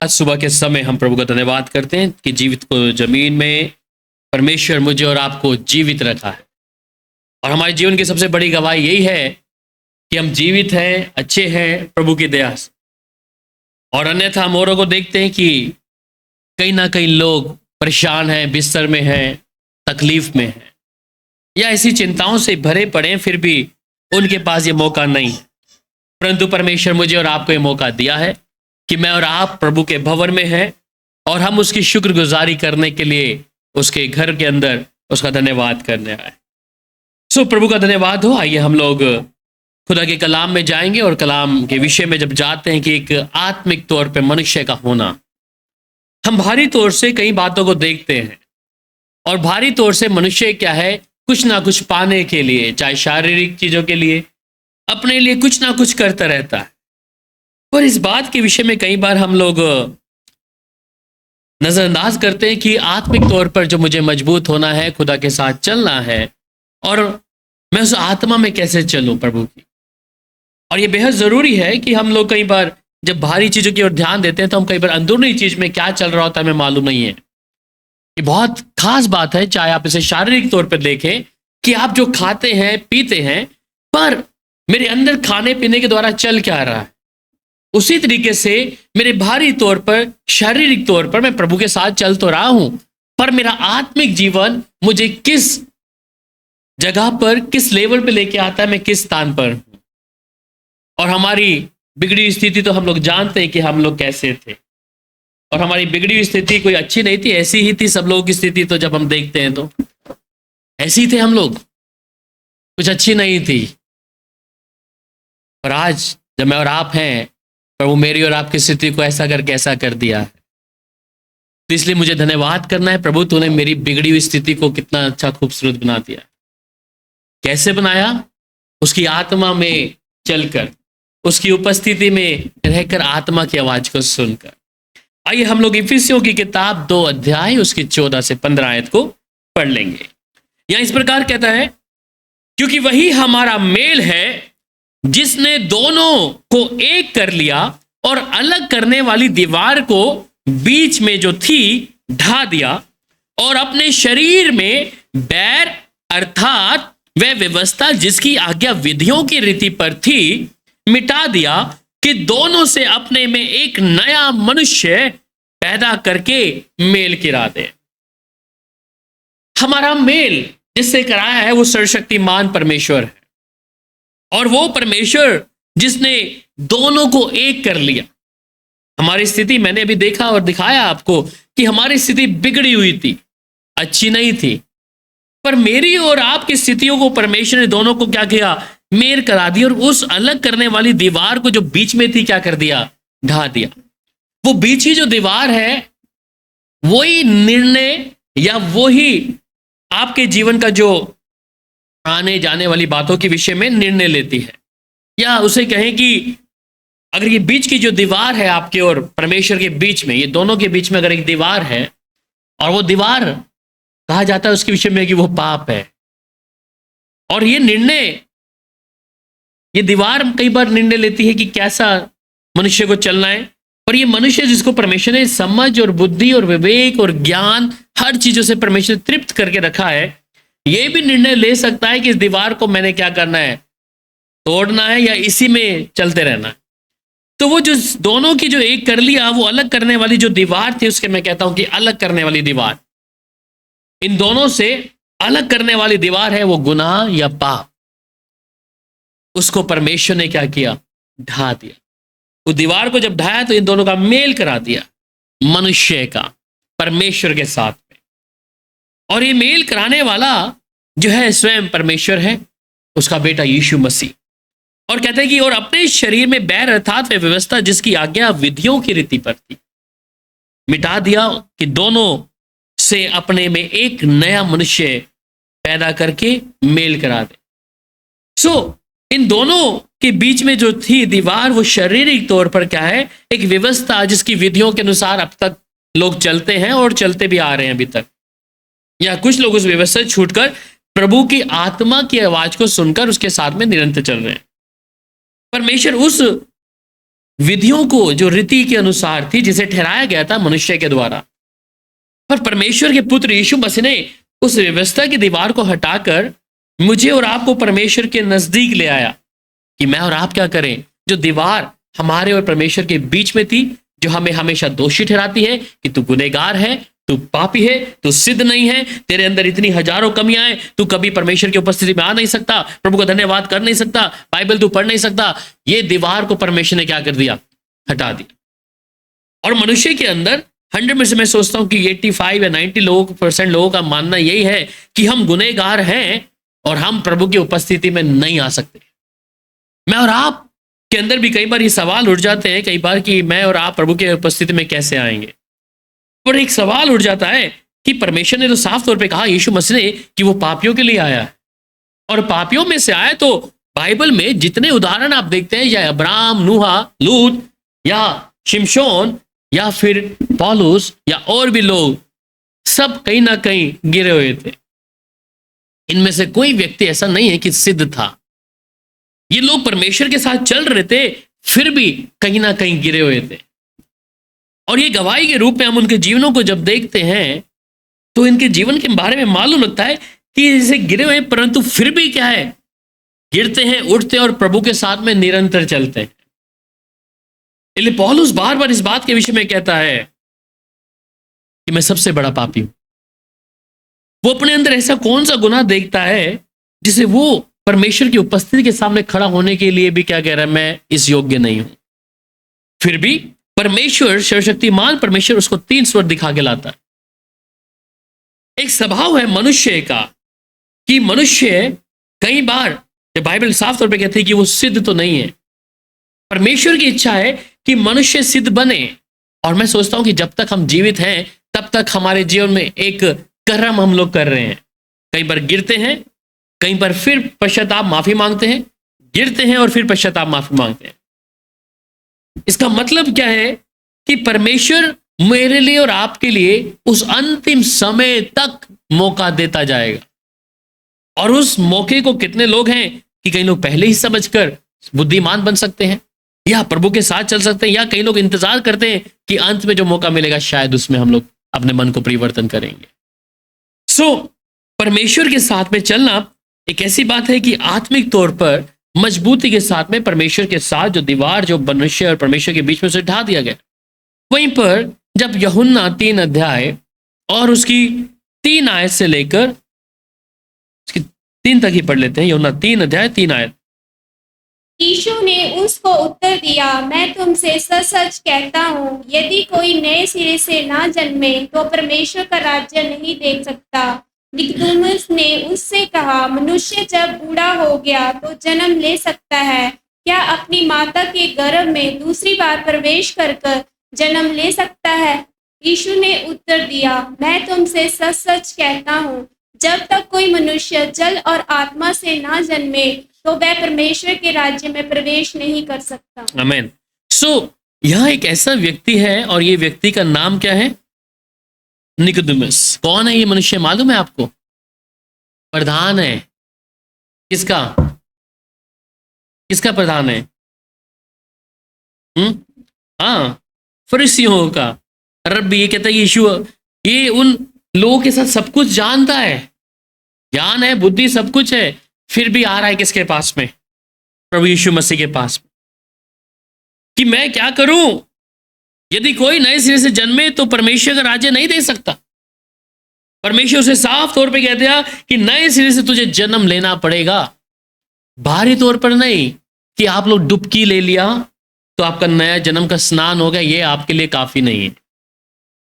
आज सुबह के समय हम प्रभु का धन्यवाद करते हैं कि जीवित को जमीन में परमेश्वर मुझे और आपको जीवित रखा है। और हमारे जीवन की सबसे बड़ी गवाही यही है कि हम जीवित हैं, अच्छे हैं प्रभु की दया से। और अन्यथा हम औरों को देखते हैं कि कहीं ना कहीं लोग परेशान हैं, बिस्तर में हैं, तकलीफ में हैं, या ऐसी चिंताओं से भरे पड़े हैं, फिर भी उनके पास ये मौका नहीं है। परंतु परमेश्वर मुझे और आपको ये मौका दिया है कि मैं और आप प्रभु के भवन में हैं और हम उसकी शुक्रगुजारी करने के लिए उसके घर के अंदर उसका धन्यवाद करने आए। प्रभु का धन्यवाद हो। आइए हम लोग खुदा के कलाम में जाएंगे और कलाम के विषय में जब जाते हैं कि एक आत्मिक तौर पे मनुष्य का होना, हम भारी तौर से कई बातों को देखते हैं और भारी तौर से मनुष्य क्या है, कुछ ना कुछ पाने के लिए, चाहे शारीरिक चीजों के लिए, अपने लिए कुछ ना कुछ करता रहता है। और इस बात के विषय में कई बार हम लोग नजरअंदाज करते हैं कि आत्मिक तौर पर जो मुझे मजबूत होना है, खुदा के साथ चलना है, और मैं उस आत्मा में कैसे चलूं प्रभु की। और ये बेहद जरूरी है कि हम लोग कई बार जब भारी चीजों की ओर ध्यान देते हैं तो हम कई बार अंदरूनी चीज में क्या चल रहा होता है हमें मालूम नहीं है। ये बहुत खास बात है, चाहे आप इसे शारीरिक तौर पर देखें कि आप जो खाते हैं पीते हैं, पर मेरे अंदर खाने पीने के द्वारा चल क्या रहा है। उसी तरीके से मेरे भारी तौर पर, शारीरिक तौर पर मैं प्रभु के साथ चल तो रहा हूं, पर मेरा आत्मिक जीवन मुझे किस जगह पर, किस लेवल पे लेके आता है, मैं किस स्थान पर हूं। और हमारी बिगड़ी स्थिति तो हम लोग जानते हैं कि हम लोग कैसे थे, और हमारी बिगड़ी स्थिति कोई अच्छी नहीं थी, ऐसी ही थी सब लोगों की स्थिति। तो जब हम देखते हैं तो ऐसे ही थे हम लोग, कुछ अच्छी नहीं थी। और आज जब मैं और आप हैं, प्रभु मेरी और आपकी स्थिति को ऐसा करके ऐसा कर दिया है, तो इसलिए मुझे धन्यवाद करना है। प्रभु तूने मेरी बिगड़ी हुई स्थिति को कितना अच्छा खूबसूरत बना दिया। कैसे बनाया? उसकी आत्मा में चलकर, उसकी उपस्थिति में रहकर, आत्मा की आवाज को सुनकर। आइए हम लोग इफिसियों की किताब 2 अध्याय उसकी 14 से 15 आयत को पढ़ लेंगे। यहां इस प्रकार कहता है, क्योंकि वही हमारा मेल है जिसने दोनों को एक कर लिया और अलग करने वाली दीवार को बीच में जो थी ढा दिया, और अपने शरीर में बैर अर्थात वह व्यवस्था जिसकी आज्ञा विधियों की रीति पर थी मिटा दिया, कि दोनों से अपने में एक नया मनुष्य पैदा करके मेल किरा दे। हमारा मेल जिससे कराया है वो सर्वशक्तिमान परमेश्वर है, और वो परमेश्वर जिसने दोनों को एक कर लिया। हमारी स्थिति मैंने अभी देखा और दिखाया आपको कि हमारी स्थिति बिगड़ी हुई थी, अच्छी नहीं थी, पर मेरी और आपकी स्थितियों को परमेश्वर ने दोनों को क्या किया, मेल करा दिया, और उस अलग करने वाली दीवार को जो बीच में थी क्या कर दिया, ढा दिया। वो बीच की जो दीवार है वही निर्णय या वही आपके जीवन का जो आने जाने वाली बातों के विषय में निर्णय लेती है। या उसे कहें कि अगर ये बीच की जो दीवार है आपके और परमेश्वर के बीच में, ये दोनों के बीच में अगर एक दीवार है, और वो दीवार कहा जाता है उसके विषय में कि वो पाप है, और ये निर्णय, ये दीवार कई बार निर्णय लेती है कि कैसा मनुष्य को चलना है। पर ये मनुष्य जिसको परमेश्वर ने समझ और बुद्धि और विवेक और ज्ञान हर चीजों से परमेश्वर तृप्त करके रखा है, ये भी निर्णय ले सकता है कि इस दीवार को मैंने क्या करना है, तोड़ना है या इसी में चलते रहना है। तो वो जो दोनों की जो एक कर लिया, वो अलग करने वाली जो दीवार थी, उसके मैं कहता हूं कि अलग करने वाली दीवार, इन दोनों से अलग करने वाली दीवार है वो गुनाह या पाप। उसको परमेश्वर ने क्या किया, ढा दिया। वो दीवार को जब ढाया तो इन दोनों का मेल करा दिया, मनुष्य का परमेश्वर के साथ में। और ये मेल कराने वाला जो है स्वयं परमेश्वर है, उसका बेटा यीशु मसीह। और कहते हैं कि और अपने शरीर में बैर अर्थात वह व्यवस्था जिसकी आज्ञा विधियों की रीति पर थी मिटा दिया, कि दोनों से अपने में एक नया मनुष्य पैदा करके मेल करा दे। इन दोनों के बीच में जो थी दीवार, वो शारीरिक तौर पर क्या है, एक व्यवस्था जिसकी विधियों के अनुसार अब तक लोग चलते हैं और चलते भी आ रहे हैं अभी तक। या कुछ लोग उस व्यवस्था से छूटकर प्रभु की आत्मा की आवाज को सुनकर उसके साथ में निरंतर चल रहे हैं। परमेश्वर उस विधियों को जो रीति के अनुसार थी, जिसे ठहराया गया था मनुष्य के द्वारा। पर परमेश्वर के पुत्र यीशु मसीह ने उस व्यवस्था की दीवार को हटाकर मुझे और आपको परमेश्वर के नजदीक ले आया कि मैं और आप क्या करें। जो दीवार हमारे और परमेश्वर के बीच में थी, जो हमें हमेशा दोषी ठहराती है कि तू गुनहगार है, तू पापी है, तू सिद्ध नहीं है, तेरे अंदर इतनी हजारों कमियां हैं, तू कभी परमेश्वर की उपस्थिति में आ नहीं सकता, प्रभु का धन्यवाद कर नहीं सकता, बाइबल तू पढ़ नहीं सकता। ये दीवार को परमेश्वर ने क्या कर दिया? हटा दिया। और मनुष्य के अंदर 100 में से मैं सोचता हूं कि 85 या 90% लोगों का मानना यही है कि हम गुनहगार हैं और हम प्रभु की उपस्थिति में नहीं आ सकते। मैं और आप के अंदर भी कई बार ये सवाल उठ जाते हैं कई बार कि मैं और आप प्रभु की उपस्थिति में कैसे आएंगे। और एक सवाल उठ जाता है कि परमेश्वर ने तो साफ तौर पे कहा यीशु मसीह ने कि वो पापियों के लिए आया है, और पापियों में से आया। तो बाइबल में जितने उदाहरण आप देखते हैं, या अब्राहम, नूहा, लूत, या शिमशोन, या फिर पौलुस, या और भी लोग, सब कहीं ना कहीं गिरे हुए थे। इनमें से कोई व्यक्ति ऐसा नहीं है कि सिद्ध था। ये लोग परमेश्वर के साथ चल रहे थे, फिर भी कहीं ना कहीं गिरे हुए थे। और ये गवाही के रूप में हम उनके जीवनों को जब देखते हैं तो इनके जीवन के बारे में मालूम लगता है कि जैसे गिरे हुए हैं, परंतु फिर भी क्या है, गिरते हैं, उठते हैं और प्रभु के साथ में निरंतर चलते हैं। इसलिए पौलुस बार बार इस बात के विषय में कहता है कि मैं सबसे बड़ा पापी हूं। वो अपने अंदर ऐसा कौन सा गुनाह देखता है जिसे वो परमेश्वर की उपस्थिति के सामने खड़ा होने के लिए भी क्या कह रहा है, मैं इस योग्य नहीं हूं। फिर भी परमेश्वर, सर्वशक्तिमान परमेश्वर उसको 3 स्वर दिखा के लाता है। एक स्वभाव है मनुष्य का कि मनुष्य कई बार, बाइबल साफ तौर पे कहती है कि वो सिद्ध तो नहीं है। परमेश्वर की इच्छा है कि मनुष्य सिद्ध बने। और मैं सोचता हूं कि जब तक हम जीवित हैं तब तक हमारे जीवन में एक कर्म हम लोग कर रहे हैं। कई बार गिरते हैं, कई बार फिर पश्चाताप माफी मांगते हैं, गिरते हैं और फिर पश्चाताप माफी मांगते हैं। इसका मतलब क्या है कि परमेश्वर मेरे लिए और आपके लिए उस अंतिम समय तक मौका देता जाएगा। और उस मौके को कितने लोग हैं कि कई लोग पहले ही समझकर बुद्धिमान बन सकते हैं या प्रभु के साथ चल सकते हैं, या कई लोग इंतजार करते हैं कि अंत में जो मौका मिलेगा शायद उसमें हम लोग अपने मन को परिवर्तन करेंगे। परमेश्वर के साथ में चलना एक ऐसी बात है कि आत्मिक तौर पर मजबूती के साथ में परमेश्वर के साथ जो दीवार जो मनुष्य और परमेश्वर के बीच में से ढा दिया गया। वहीं पर जब यूहन्ना 3 अध्याय और उसकी 3 आयत से लेकर उसकी 3 तक ही पढ़ लेते हैं। यूहन्ना 3 अध्याय 3 आयत। यीशु ने उसको उत्तर दिया, मैं तुमसे सच सच कहता हूँ, यदि कोई नए सिरे से ना जन्मे तो परमेश्वर का राज्य नहीं देख सकता। निकोदेमुस ने उससे कहा, मनुष्य जब बूढ़ा हो गया तो जन्म ले सकता है, क्या अपनी माता के गर्भ में दूसरी बार प्रवेश कर जन्म ले सकता है? यीशु ने उत्तर दिया, मैं तुमसे सच सच कहता हूँ, जब तक कोई मनुष्य जल और आत्मा से ना जन्मे तो वह परमेश्वर के राज्य में प्रवेश नहीं कर सकता। आमीन। यहाँ एक ऐसा व्यक्ति है और ये व्यक्ति का नाम क्या है? निकोदेमुस। कौन है ये मनुष्य मालूम है आपको? प्रधान है। किसका? किसका प्रधान है? हाँ, फरीसियों का। रब्बी ये कहता है यीशु ये उन लोगों के साथ सब कुछ जानता है, ज्ञान है, बुद्धि सब कुछ है, फिर भी आ रहा है किसके पास में? प्रभु यीशु मसीह के पास में। कि मैं क्या करूं? यदि कोई नए सिरे से जन्मे तो परमेश्वर का राज्य नहीं दे सकता। परमेश्वर उसे साफ तौर पे कह दिया कि नए सिरे से तुझे जन्म लेना पड़ेगा। बाहरी तौर पर नहीं कि आप लोग डुबकी ले लिया तो आपका नया जन्म का स्नान हो गया, ये आपके लिए काफी नहीं है।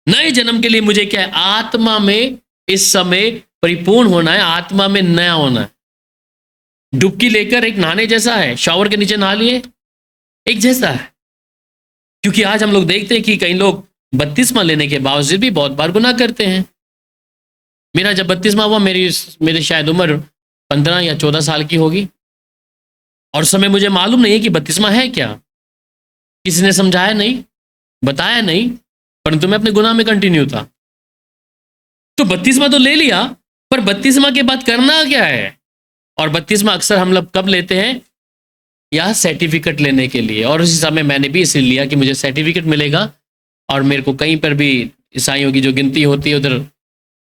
नए जन्म के लिए मुझे क्या है? आत्मा में इस समय परिपूर्ण होना है, आत्मा में नया होना है। डुबकी लेकर एक नहाने जैसा है, शावर के नीचे नहा लिए एक जैसा है। क्योंकि आज हम लोग देखते हैं कि कई लोग बपतिस्मा लेने के बावजूद भी बहुत बार गुनाह करते हैं। मेरा जब बपतिस्मा हुआ मेरी शायद उम्र 15 या 14 साल की होगी, और उस समय मुझे मालूम नहीं है कि बपतिस्मा है क्या। किसी ने समझाया नहीं, बताया नहीं, परंतु मैं अपने गुनाह में कंटिन्यू था। तो बपतिस्मा तो ले लिया, पर बपतिस्मा के बाद करना क्या है? और बपतिस्मा अक्सर हम लोग कब लेते हैं? या सर्टिफिकेट लेने के लिए। और उसी समय मैंने भी इसलिए लिया कि मुझे सर्टिफिकेट मिलेगा और मेरे को कहीं पर भी ईसाइयों की जो गिनती होती है उधर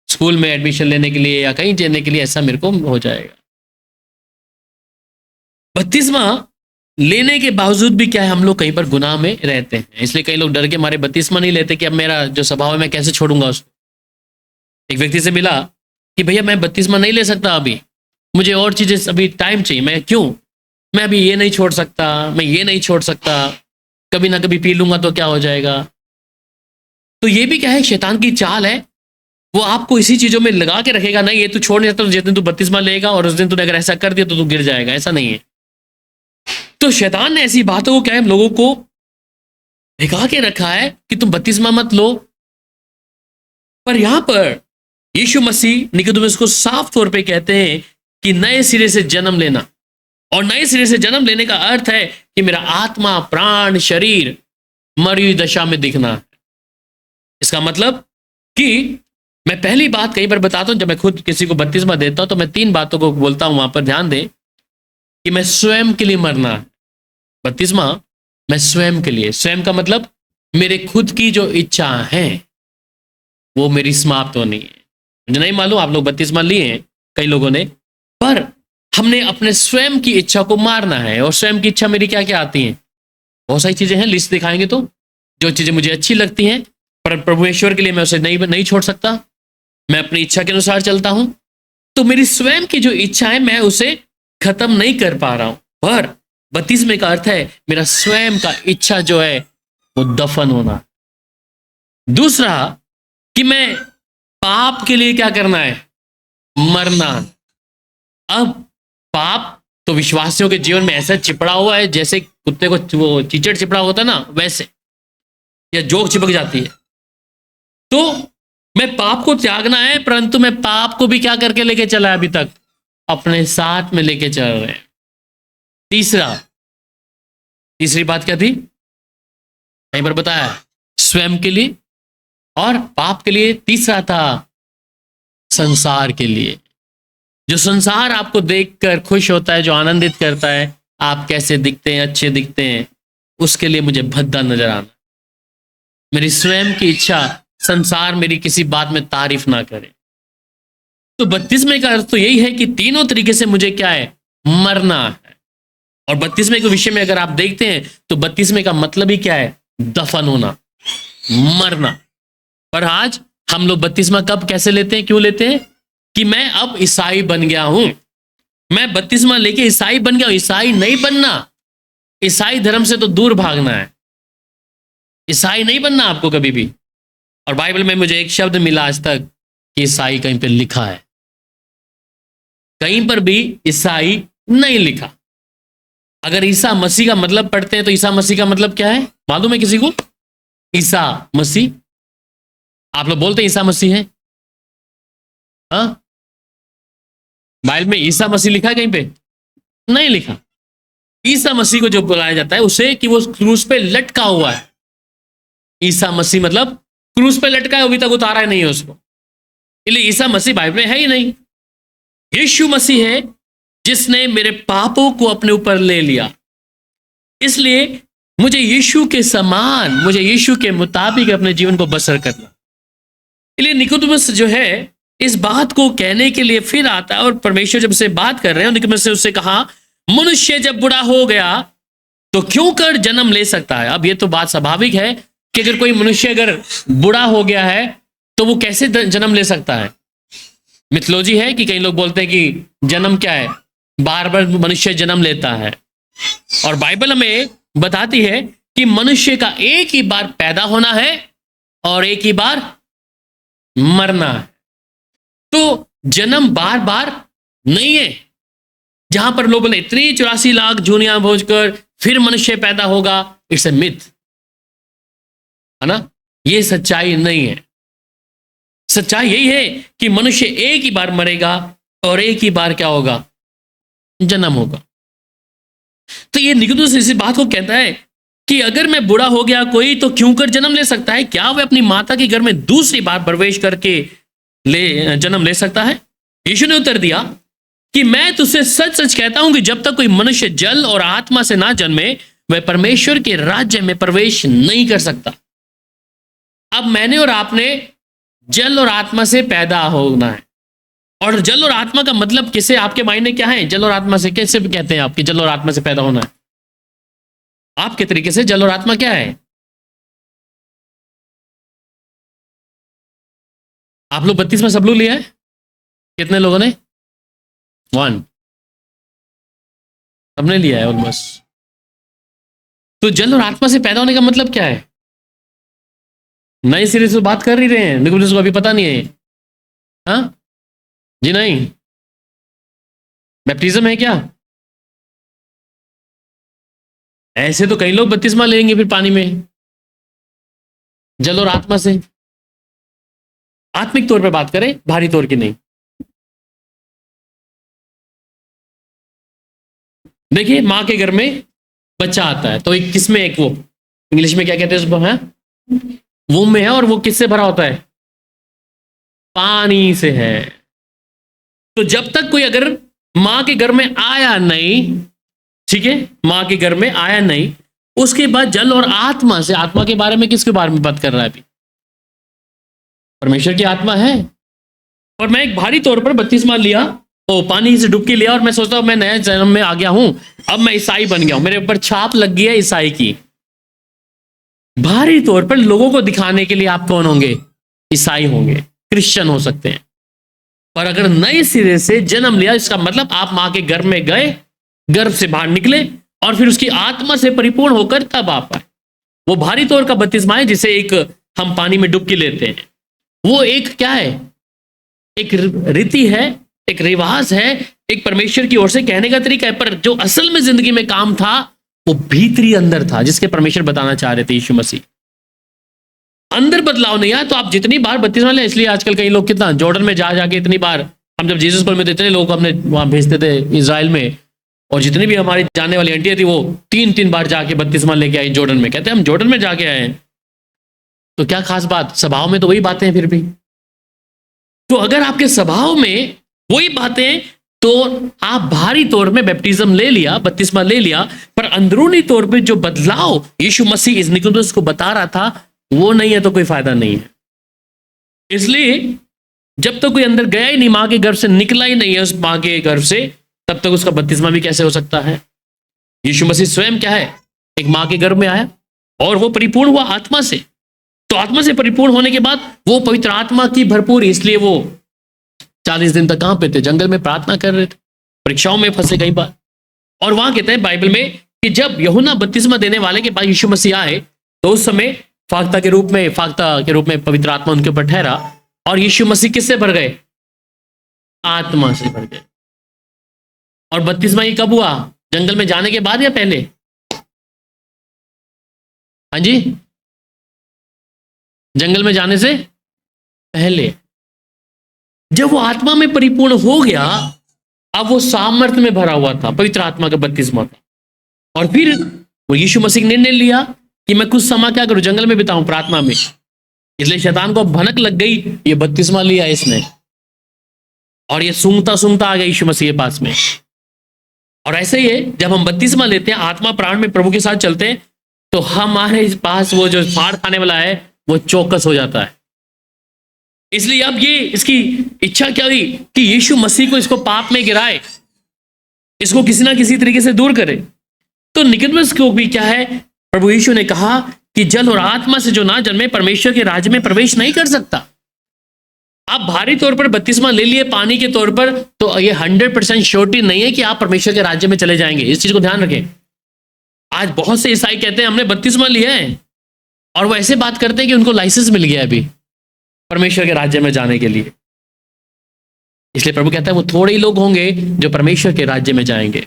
स्कूल में एडमिशन लेने के लिए या कहीं जाने के लिए ऐसा मेरे को हो जाएगा। बपतिस्मा लेने के बावजूद भी क्या है, हम लोग कहीं पर गुनाह में रहते हैं, इसलिए कई लोग डर के मारे बपतिस्मा नहीं लेते कि अब मेरा जो स्वभाव है मैं कैसे छोड़ूंगा उसको। एक व्यक्ति से मिला कि भैया मैं बपतिस्मा नहीं ले सकता अभी, मुझे और चीजें अभी टाइम चाहिए। मैं क्यों, मैं अभी ये नहीं छोड़ सकता, मैं ये नहीं छोड़ सकता, कभी ना कभी पी लूंगा तो क्या हो जाएगा। तो ये भी क्या है, शैतान की चाल है, वो आपको इसी चीजों में लगा के रखेगा, नहीं ये तू छोड़ नहीं सकता, तो जिस दिन तू बपतिस्मा लेगा और उस दिन तूने अगर ऐसा कर दिया तो तू गिर जाएगा, ऐसा नहीं है। तो शैतान ने ऐसी बातों को क्या है लोगों को भिगा के रखा है कि तुम बपतिस्मा मत लो। पर यहां पर यीशु मसीह निकोदेमुस को साफ तौर पे कहते हैं कि नए सिरे से जन्म लेना, और नए सिरे से जन्म लेने का अर्थ है कि मेरा आत्मा प्राण शरीर मरी हुई दशा में दिखना है। इसका मतलब कि मैं पहली बात कई बार बताता हूं, जब मैं खुद किसी को बपतिस्मा देता हूं तो मैं 3 बातों को बोलता हूं, वहां पर ध्यान दें कि मैं स्वयं के लिए मरना है। बपतिस्मा मैं स्वयं के लिए, स्वयं का मतलब मेरे खुद की जो इच्छा है वो मेरी समाप्त होनी है। मुझे नहीं मालूम आप लोग बपतिस्मा लिए हैं कई लोगों ने, पर हमने अपने स्वयं की इच्छा को मारना है। और स्वयं की इच्छा मेरी क्या क्या आती हैं, बहुत सारी चीजें हैं, लिस्ट दिखाएंगे तो जो चीजें मुझे अच्छी लगती हैं पर प्रभु ईश्वर के लिए मैं उसे नहीं छोड़ सकता, मैं अपनी इच्छा के अनुसार चलता हूं, तो मेरी स्वयं की जो इच्छा है मैं उसे खत्म नहीं कर पा रहा हूं। पर बपतिस्मे का अर्थ है मेरा स्वयं का इच्छा जो है वो दफन होना। दूसरा कि मैं पाप के लिए क्या करना है, मरना। अब पाप तो विश्वासियों के जीवन में ऐसा चिपड़ा हुआ है जैसे कुत्ते को वो कीचड़ चिपड़ा होता है ना, वैसे या जोक चिपक जाती है। तो मैं पाप को त्यागना है, परंतु मैं पाप को भी क्या करके लेके चला है अभी तक, अपने साथ में लेके चल रहे हैं। तीसरी बात क्या थी, कहीं पर बताया, स्वयं के लिए और पाप के लिए। तीसरा था संसार के लिए। जो संसार आपको देखकर खुश होता है, जो आनंदित करता है, आप कैसे दिखते हैं, अच्छे दिखते हैं, उसके लिए मुझे भद्दा नजर आना। मेरी स्वयं की इच्छा, संसार मेरी किसी बात में तारीफ ना करे। तो बपतिस्मे का अर्थ तो यही है कि तीनों तरीके से मुझे क्या है, मरना है। और बपतिस्मे के विषय में अगर आप देखते हैं तो बपतिस्मे का मतलब ही क्या है, दफन होना, मरना। पर आज हम लोग बपतिस्मा कब कैसे लेते हैं, क्यों लेते हैं, कि मैं अब ईसाई बन गया हूं, मैं बपतिस्मा लेके ईसाई बन गया हूं। ईसाई नहीं बनना, ईसाई धर्म से तो दूर भागना है, ईसाई नहीं बनना आपको कभी भी। और बाइबल में मुझे एक शब्द मिला आज तक कि ईसाई कहीं पे लिखा है, कहीं पर भी ईसाई नहीं लिखा। अगर ईसा मसीह का मतलब पढ़ते हैं तो ईसा मसीह का मतलब क्या है मालूम है किसी को? ईसा मसीह, आप लोग बोलते हैं ईसा मसीह है, हाँ? बाइबल में ईसा मसीह लिखा है कहीं पे? नहीं लिखा। ईसा मसीह को जो बुलाया जाता है उसे कि वो क्रूस पे लटका हुआ है। ईसा मसीह मतलब क्रूस पे लटका है, अभी तक उतारा नहीं है उसको, इसलिए ईसा मसीह बाइबल में है ही नहीं। यीशु मसीह है जिसने मेरे पापों को अपने ऊपर ले लिया। इसलिए मुझे यीशु के समान, मुझे यीशु के मुताबिक अपने जीवन को बसर करना। इसलिए निकोदेमुस जो है इस बात को कहने के लिए फिर आता है, और परमेश्वर जब से बात कर रहे हैं निकोदेमुस से उससे कहा, मनुष्य जब बुरा हो गया तो क्यों कर जन्म ले सकता है। अब ये तो बात स्वाभाविक है कि अगर कोई मनुष्य अगर बुरा हो गया है तो वो कैसे जन्म ले सकता है। मिथोलॉजी है कि कई लोग बोलते हैं कि जन्म क्या है, बार बार मनुष्य जन्म लेता है, और बाइबल हमें बताती है कि मनुष्य का एक ही बार पैदा होना है और एक ही बार मरना है। तो जन्म बार बार नहीं है। जहां पर लोग बोले इतनी 84 लाख जूनियां भोजकर फिर मनुष्य पैदा होगा, इट्स ए मिथ, है ना, ये सच्चाई नहीं है। सच्चाई यही है कि मनुष्य एक ही बार मरेगा और एक ही बार क्या होगा, जन्म होगा। तो ये निकोदेमुस इस बात को कहता है कि अगर मैं बुरा हो गया कोई तो क्यों कर जन्म ले सकता है, क्या वह अपनी माता के घर में दूसरी बार प्रवेश करके जन्म ले सकता है? यीशु ने उत्तर दिया कि मैं तुझसे सच सच कहता हूं कि जब तक कोई मनुष्य जल और आत्मा से ना जन्मे वह परमेश्वर के राज्य में प्रवेश नहीं कर सकता। अब मैंने और आपने जल और आत्मा से पैदा होना है। और जल और आत्मा का मतलब किसे, आपके मायने क्या है? जल और आत्मा से कैसे कहते हैं आपकी जल और आत्मा से पैदा होना है? आपके तरीके से जल और आत्मा क्या है? आप लोग 32 में सब लोग लिया है? कितने लोगों ने? 1 सबने लिया है ऑलमोस्ट। तो जल और आत्मा से पैदा होने का मतलब क्या है? नए सिरे से बात कर ही रहे हैं, लेकिन उसको अभी पता नहीं है। हाँ जी नहीं, बैप्टिज्म है क्या? ऐसे तो कई लोग बपतिस्मा लेंगे फिर पानी में, जल और आत्मा से। आत्मिक तौर पे बात करें, भारी तौर की नहीं। देखिए, मां के घर में बच्चा आता है तो एक किसमें, एक वो इंग्लिश में क्या कहते हैं उसको, है वूम में है, और वो किससे भरा होता है? पानी से है। तो जब तक कोई अगर मां के घर में आया नहीं, ठीक है, मां के घर में आया नहीं, उसके बाद जल और आत्मा से, आत्मा के बारे में किसके बारे में बात कर रहा है अभी? परमेश्वर की आत्मा है। और मैं एक भारी तौर पर बपतिस्मा लिया, ओ पानी से डुबकी लिया, और मैं सोचता हूं मैं नया जन्म में आ गया हूं, अब मैं ईसाई बन गया हूं, मेरे ऊपर छाप लग गई है ईसाई की। भारी तौर पर लोगों को दिखाने के लिए आप कौन होंगे? ईसाई होंगे, क्रिश्चियन हो सकते हैं। और अगर नए सिरे से जन्म लिया, इसका मतलब आप मां के गर्भ में गए, गर्भ से बाहर निकले, और फिर उसकी आत्मा से परिपूर्ण होकर तब आप आए। वो भारी तौर का बपतिस्मा है, जिसे एक हम पानी में डुबकी लेते हैं। वो एक क्या है? एक रीति है, एक रिवाज है, एक परमेश्वर की ओर से कहने का तरीका है। पर जो असल में जिंदगी में काम था वो भीतरी अंदर था, जिसके परमेश्वर बताना चाह रहे थे यीशु मसीह। अंदर बदलाव नहीं आया तो आप जितनी बार बपतिस्मा ले, इसलिए आजकल कई लोग कितना जॉर्डन में जा जाके इतनी बार, हम जब जीसस कॉल में थे इतने लोग हमने वहां भेजते थे इजराइल में, और जितनी भी हमारी जानने वाली आंटियां थी वो 3-3 बार जाके बपतिस्मा लेके आई जॉर्डन में। कहते हैं हम जॉर्डन में जाके आए हैं, तो क्या खास बात? स्वभाव में तो वही बातें हैं फिर भी। तो अगर आपके स्वभाव में वही बातें, तो आप भारी तौर में बैप्टिज्म ले लिया, बपतिस्मा ले लिया, पर अंदरूनी तौर पे जो बदलाव यीशु मसीह इस निकोदेमुस को बता रहा था वो नहीं है, तो कोई फायदा नहीं है। इसलिए जब तक कोई अंदर गया ही नहीं, मां के गर्भ से निकला ही नहीं है उस मां के गर्भ से, तब तक उसका बपतिस्मा भी कैसे हो सकता है? यीशु मसीह स्वयं क्या है? एक मां के गर्भ में आया और वो परिपूर्ण हुआ आत्मा से। तो आत्मा से परिपूर्ण होने के बाद वो पवित्र आत्मा की भरपूर, इसलिए वो 40 दिन तक कहां पे थे? जंगल में प्रार्थना कर रहे थे, परीक्षाओं में फंसे कई बार। और वहां कहते हैं बाइबल में कि जब यूहन्ना बपतिस्मा देने वाले के बाद यीशु मसीह आए, तो उस समय फाख्ता के रूप में पवित्र आत्मा उनके ऊपर ठहरा, और यीशु मसीह किससे भर गए? आत्मा से भर गए। और बपतिस्मा ये कब हुआ? जंगल में जाने के बाद या पहले? हाँ जी, जंगल में जाने से पहले। जब वो आत्मा में परिपूर्ण हो गया, अब वो सामर्थ्य में भरा हुआ था, पवित्र आत्मा का बपतिस्मा था। और फिर वो यीशु मसीह ने निर्णय लिया कि मैं कुछ समय क्या करूं? जंगल में बिताऊं प्रार्थना में। इसलिए शैतान को भनक लग गई, ये बपतिस्मा लिया इसने, और ये सूंघता सूंघता आ गया यीशु मसीह के पास में। और ऐसे ही है, जब हम बपतिस्मा लेते हैं, आत्मा प्राण में प्रभु के साथ चलते हैं, तो हमारे पास वो जो फाड़ खाने वाला है वो चौकस हो जाता है। इसलिए अब ये इसकी इच्छा क्या हुई कि यीशु मसीह को इसको पाप में गिराए, इसको किसी ना किसी तरीके से दूर करे। तो निकोदेमुस को भी क्या है, प्रभु यीशु ने कहा कि जल और आत्मा से जो ना जन्मे परमेश्वर के राज्य में प्रवेश नहीं कर सकता। आप भारी तौर पर बपतिस्मा ले लिए पानी के तौर पर, तो ये 100% श्योरिटी नहीं है कि आप परमेश्वर के राज्य में चले जाएंगे। इस चीज को ध्यान रखें। आज बहुत से ईसाई कहते हैं हमने बपतिस्मा लिया है, और वो ऐसे बात करते हैं कि उनको लाइसेंस मिल गया अभी परमेश्वर के राज्य में जाने के लिए। इसलिए प्रभु कहता है वो थोड़े ही लोग होंगे जो परमेश्वर के राज्य में जाएंगे,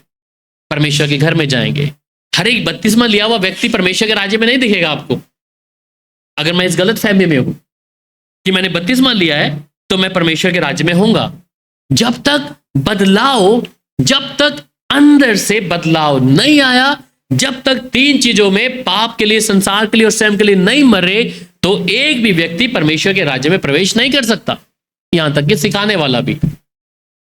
परमेश्वर के घर में जाएंगे। हर एक बपतिस्मा लिया हुआ व्यक्ति परमेश्वर के राज्य में नहीं दिखेगा आपको। अगर मैं इस गलत फहमी में हूं कि मैंने बपतिस्मा लिया है तो मैं परमेश्वर के राज्य में होऊंगा, जब तक अंदर से बदलाव नहीं आया, जब तक 3 चीजों में पाप के लिए, संसार के लिए और स्वयं के लिए नहीं मरे, तो एक भी व्यक्ति परमेश्वर के राज्य में प्रवेश नहीं कर सकता, यहां तक कि सिखाने वाला भी।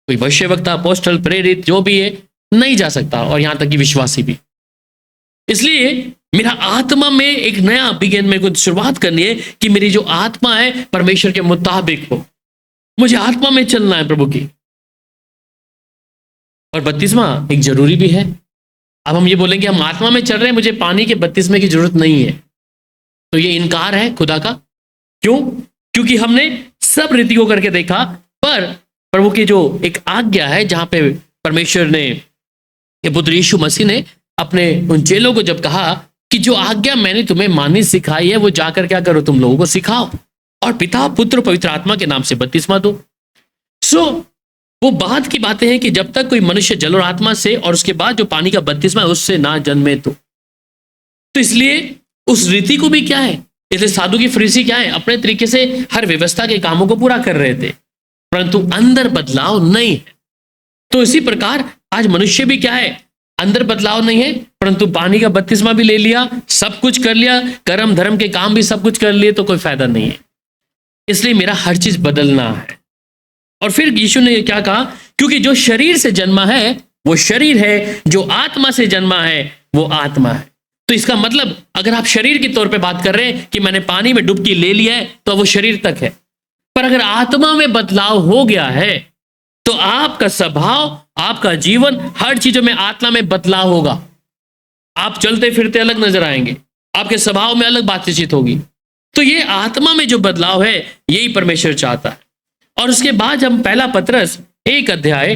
कोई भविष्यवक्ता, अपोस्टल, प्रेरित जो भी है नहीं जा सकता, और यहां तक कि विश्वासी भी। इसलिए मेरा आत्मा में एक नया बिगिन में कुछ शुरुआत करनी है कि मेरी जो आत्मा है परमेश्वर के मुताबिक हो। मुझे आत्मा में चलना है प्रभु की। और बपतिस्मा एक जरूरी भी है। अब हम ये बोलेंगे हम आत्मा में चल रहे हैं, मुझे पानी के बपतिस्मे की जरूरत नहीं है, तो ये इनकार है खुदा का। क्यों? क्योंकि हमने सब रीति को करके देखा, पर प्रभु की जो एक आज्ञा है, जहां पे परमेश्वर ने, ये पुत्र यीशु मसीह ने अपने उन चेलों को जब कहा कि जो आज्ञा मैंने तुम्हें माननी सिखाई है वो जाकर क्या करो, तुम लोगों को सिखाओ और पिता, पुत्र, पवित्र आत्मा के नाम से बपतिस्मा दो। सो वो बात की बातें हैं कि जब तक कोई मनुष्य जल और आत्मा से और उसके बाद जो पानी का बपतिस्मा है उससे ना जन्मे तो इसलिए उस रीति को भी क्या है, इसलिए साधु की फरीसी क्या है, अपने तरीके से हर व्यवस्था के कामों को पूरा कर रहे थे, परंतु अंदर बदलाव नहीं है। तो इसी प्रकार आज मनुष्य भी क्या है, अंदर बदलाव नहीं है, परंतु पानी का बपतिस्मा भी ले लिया, सब कुछ कर लिया, कर्म धर्म के काम भी सब कुछ कर लिए, तो कोई फायदा नहीं है। इसलिए मेरा हर चीज बदलना है। और फिर यीशु ने क्या कहा, क्योंकि जो शरीर से जन्मा है वो शरीर है, जो आत्मा से जन्मा है वो आत्मा है। तो इसका मतलब अगर आप शरीर के तौर पे बात कर रहे हैं कि मैंने पानी में डुबकी ले लिया है तो वो शरीर तक है, पर अगर आत्मा में बदलाव हो गया है तो आपका स्वभाव, आपका जीवन, हर चीजों में आत्मा में बदलाव होगा। आप चलते फिरते अलग नजर आएंगे, आपके स्वभाव में अलग बातचीत होगी। तो ये आत्मा में जो बदलाव है यही परमेश्वर चाहता है। और उसके बाद हम पहला पतरस 1 अध्याय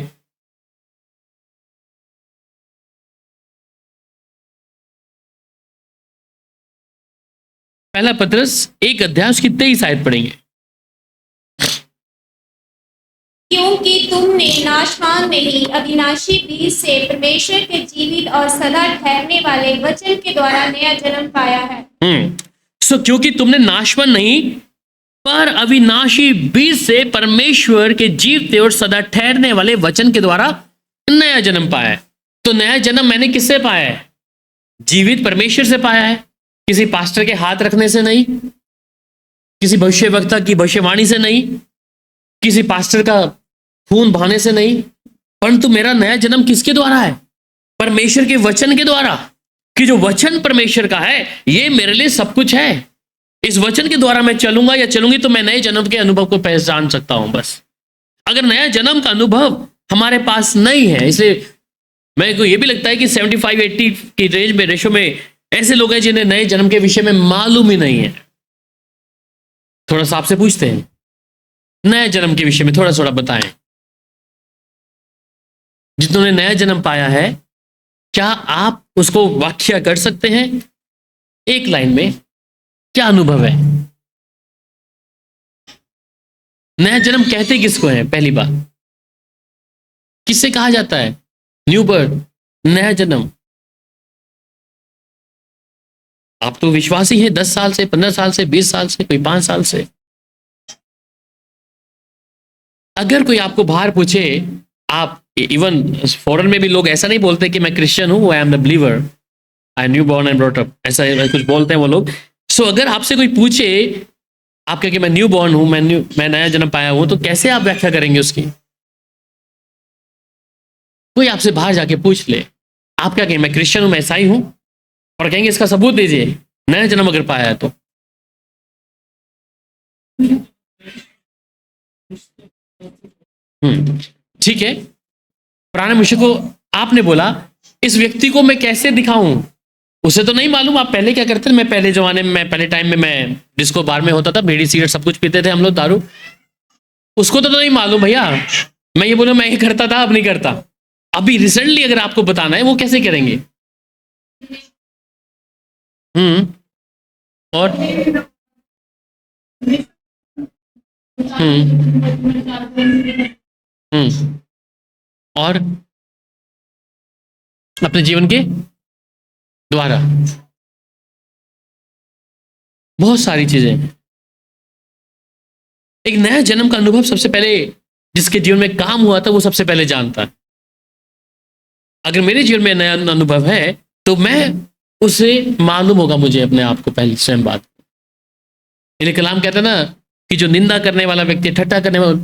उसकी 23 आयत पढ़ेंगे। क्योंकि तुमने नाशवान नहीं अविनाशी बीज से परमेश्वर के जीवित और सदा ठहरने वाले वचन के द्वारा नया जन्म पाया है। क्योंकि तुमने नाशवान नहीं पर अविनाशी बीज से परमेश्वर के जीवते और सदा ठहरने वाले वचन के द्वारा नया जन्म पाया है। तो नया जन्म मैंने किससे पाया है? जीवित परमेश्वर से पाया है, किसी पास्टर के हाथ रखने से नहीं, किसी भविष्यवक्ता की भविष्यवाणी से नहीं, किसी पास्टर का खून बहाने से नहीं, परंतु मेरा नया जन्म किसके द्वारा है? परमेश्वर के वचन के द्वारा। कि जो वचन परमेश्वर का है ये मेरे लिए सब कुछ है। इस वचन के द्वारा मैं चलूंगा या चलूंगी तो मैं नए जन्म के अनुभव को पहचान सकता हूं। बस अगर नया जन्म का अनुभव हमारे पास नहीं है, इसलिए मेरे को ये भी लगता है कि 75-80 की रेंज में, रेशो में ऐसे लोग हैं जिन्हें नए जन्म के विषय में मालूम ही नहीं है। थोड़ा सा आपसे पूछते हैं, नए जन्म के विषय में थोड़ा थोड़ा बताएं। जिन्होंने नया जन्म पाया है, क्या आप उसको व्याख्या कर सकते हैं एक लाइन में? क्या अनुभव है? नया जन्म कहते किसको है? पहली बात, किससे कहा जाता है? न्यू बर्थ, नया जन्म। आप तो विश्वासी हैं 10 साल से, 15 साल से, 20 साल से, कोई 5 साल से। अगर कोई आपको बाहर पूछे, आप इवन फॉरेन में भी लोग ऐसा नहीं बोलते कि मैं क्रिश्चियन हूं, I am the believer, I knew born and brought up, ऐसा कुछ बोलते हैं वो लोग। सो अगर आपसे कोई पूछे, आप कहें कि मैं न्यू बॉर्न हूं, मैं नया जन्म पाया हूं, तो कैसे आप व्याख्या करेंगे उसकी? कोई आपसे बाहर जाके पूछ ले, आप क्या कहें? मैं क्रिश्चियन हूं, मैं ईसाई हूं, और कहेंगे इसका सबूत दीजिए, नया जन्म अगर पाया है तो। ठीक है, पुराने मुझे को आपने बोला, इस व्यक्ति को मैं कैसे दिखाऊं? उसे तो नहीं मालूम। आप पहले क्या करते थे? मैं पहले जमाने में, मैं पहले टाइम में, मैं डिस्को बार में होता था, बीड़ी सिगरेट सब कुछ पीते थे हम लोग, दारू। उसको तो नहीं मालूम भैया। मैं ये बोलूं मैं ये करता था, अब नहीं करता। अभी रिसेंटली अगर आपको बताना है, वो कैसे करेंगे? और और अपने जीवन के द्वारा बहुत सारी चीजें। एक नया जन्म का अनुभव सबसे पहले जिसके जीवन में काम हुआ था वो सबसे पहले जानता है। अगर मेरे जीवन में नया अनुभव है तो मैं उसे मालूम होगा मुझे अपने आप को पहले स्वयं बात। कलाम कहता है ना कि जो निंदा करने वाला व्यक्ति, ठट्टा करने वाला,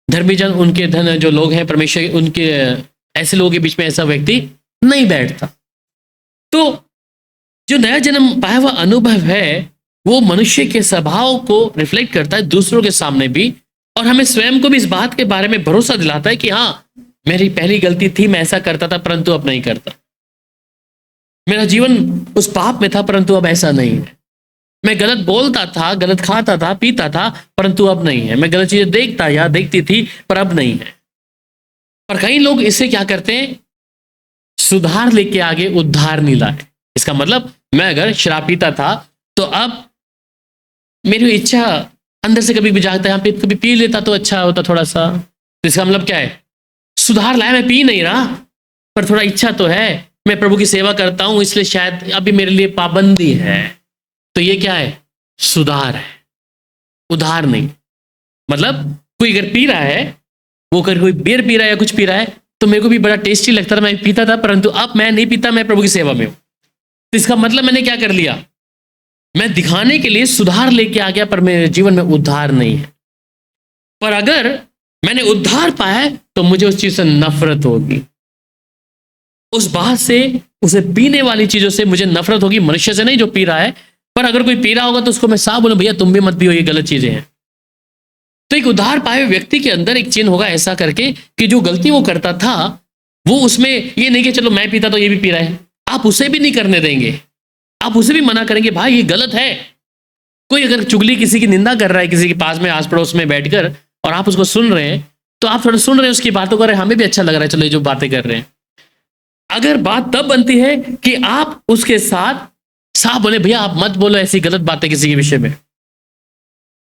धर्मी जन, उनके धन जो लोग हैं परमेश्वर, उनके ऐसे लोगों के बीच में ऐसा व्यक्ति नहीं बैठता। तो जो नया जन्म पाया हुआ अनुभव है वो मनुष्य के स्वभाव को रिफ्लेक्ट करता है दूसरों के सामने भी, और हमें स्वयं को भी इस बात के बारे में भरोसा दिलाता है कि हाँ, मेरी पहली गलती थी, मैं ऐसा करता था परंतु अब नहीं करता। मेरा जीवन उस पाप में था परंतु अब ऐसा नहीं है। मैं गलत बोलता था, गलत खाता था, पीता था, परंतु अब नहीं है। मैं गलत चीजें देखता या देखती थी पर अब नहीं है। पर कई लोग इससे क्या करते हैं, सुधार लेके आगे उद्धार नहीं लाए। इसका मतलब मैं अगर शराब पीता था तो अब मेरी इच्छा अंदर से कभी भी जागता है, कभी पी लेता तो अच्छा होता थोड़ा सा। तो इसका मतलब क्या है, सुधार लाया, मैं पी नहीं रहा पर थोड़ा इच्छा तो है, मैं प्रभु की सेवा करता हूं इसलिए शायद अभी मेरे लिए पाबंदी है। तो ये क्या है, सुधार है, उधार नहीं। मतलब कोई अगर पी रहा है, वो अगर कोई बियर पी रहा है या कुछ पी रहा है तो मेरे को भी बड़ा टेस्टी लगता था, मैं पीता था, परंतु अब मैं नहीं पीता, मैं प्रभु की सेवा में हूं। तो इसका मतलब मैंने क्या कर लिया, मैं दिखाने के लिए सुधार लेके आ गया पर मेरे जीवन में उद्धार नहीं है। पर अगर मैंने उद्धार पाया है तो मुझे उस चीज से नफरत होगी, उस बात से, उसे पीने वाली चीजों से मुझे नफरत होगी, मनुष्य से नहीं जो पी रहा है। पर अगर कोई पी रहा होगा तो उसको मैं साफ बोलूं, भैया तुम भी मत पियो, ये गलत चीजें हैं। तो एक उद्धार पाए हुए व्यक्ति के अंदर एक चिन्ह होगा ऐसा करके कि जो गलती वो करता था वो उसमें ये नहीं कि चलो मैं पीता तो ये भी पी रहा है, आप उसे भी नहीं करने देंगे, आप उसे भी मना करेंगे, भाई ये गलत है। कोई अगर चुगली, किसी की निंदा कर रहा है किसी के पास में, आस पड़ोस में बैठकर, और आप उसको सुन रहे हैं तो आप थोड़ा सुन रहे हैं उसकी बातों कर रहे हैं, हमें भी अच्छा लग रहा है, चलो ये जो बातें कर रहे हैं। अगर बात तब बनती है कि आप उसके साथ साफ बोले, भैया आप मत बोलो ऐसी गलत बातें किसी के विषय में,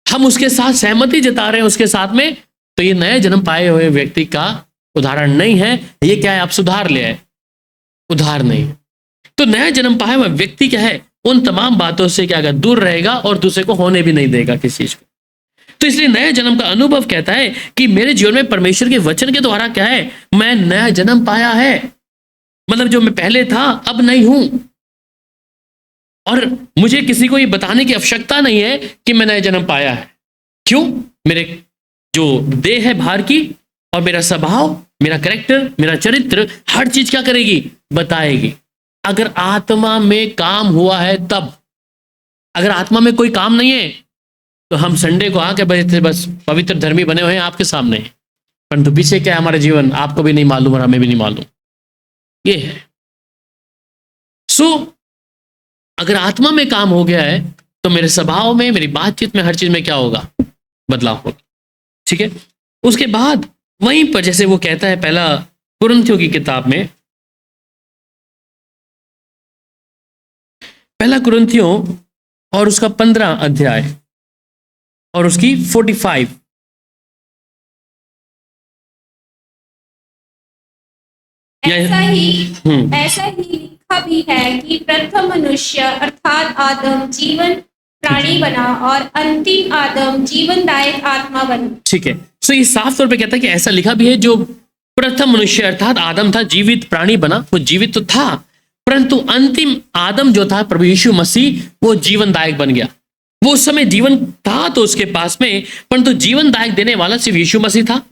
हम उसके साथ सहमति जता रहे हैं उसके साथ में, तो ये नए जन्म पाए हुए व्यक्ति का उदाहरण नहीं है। ये क्या है, आप सुधार ले आए, उधार नहीं। तो नया जन्म पाया हुआ व्यक्ति क्या है, उन तमाम बातों से क्या है, दूर रहेगा और दूसरे को होने भी नहीं देगा किसी चीज को। तो इसलिए नए जन्म का अनुभव कहता है कि मेरे जीवन में परमेश्वर के वचन के द्वारा क्या है, मैं नया जन्म पाया है। मतलब जो मैं पहले था अब नहीं हूं, और मुझे किसी को ये बताने की आवश्यकता नहीं है कि मैं नया जन्म पाया है। क्यों, मेरे जो देह है बाहर की, और मेरा स्वभाव, मेरा कैरेक्टर, मेरा चरित्र, हर चीज क्या करेगी, बताएगी। अगर आत्मा में काम हुआ है तब, अगर आत्मा में कोई काम नहीं है तो हम संडे को आके बस पवित्र धर्मी बने हुए हैं आपके सामने, परंतु पीछे क्या है हमारे जीवन आपको भी नहीं मालूम और हमें भी नहीं मालूम। ये है। सो अगर आत्मा में काम हो गया है तो मेरे स्वभाव में, मेरी बातचीत में, हर चीज में क्या होगा, बदलाव होगा। ठीक है। उसके बाद वहीं पर जैसे वो कहता है पहला कुरिन्थियों की किताब में, पहला कुरिन्थियों और उसका 15 अध्याय और उसकी 45, ऐसा ही लिखा भी है कि प्रथम मनुष्य अर्थात आदम जीवन प्राणी बना और अंतिम आदम जीवनदायक आत्मा बनी। ठीक है। सो ये साफ तौर पे कहता है कि ऐसा लिखा भी है, जो प्रथम मनुष्य अर्थात आदम था जीवित प्राणी बना, वो जीवित तो था, परंतु अंतिम आदम जो था प्रभु यीशु मसीह, वो जीवनदायक बन गया। वो उस समय जीवन था तो उसके पास में, परंतु जीवनदायक देने वाला सिर्फ यीशु मसीह था।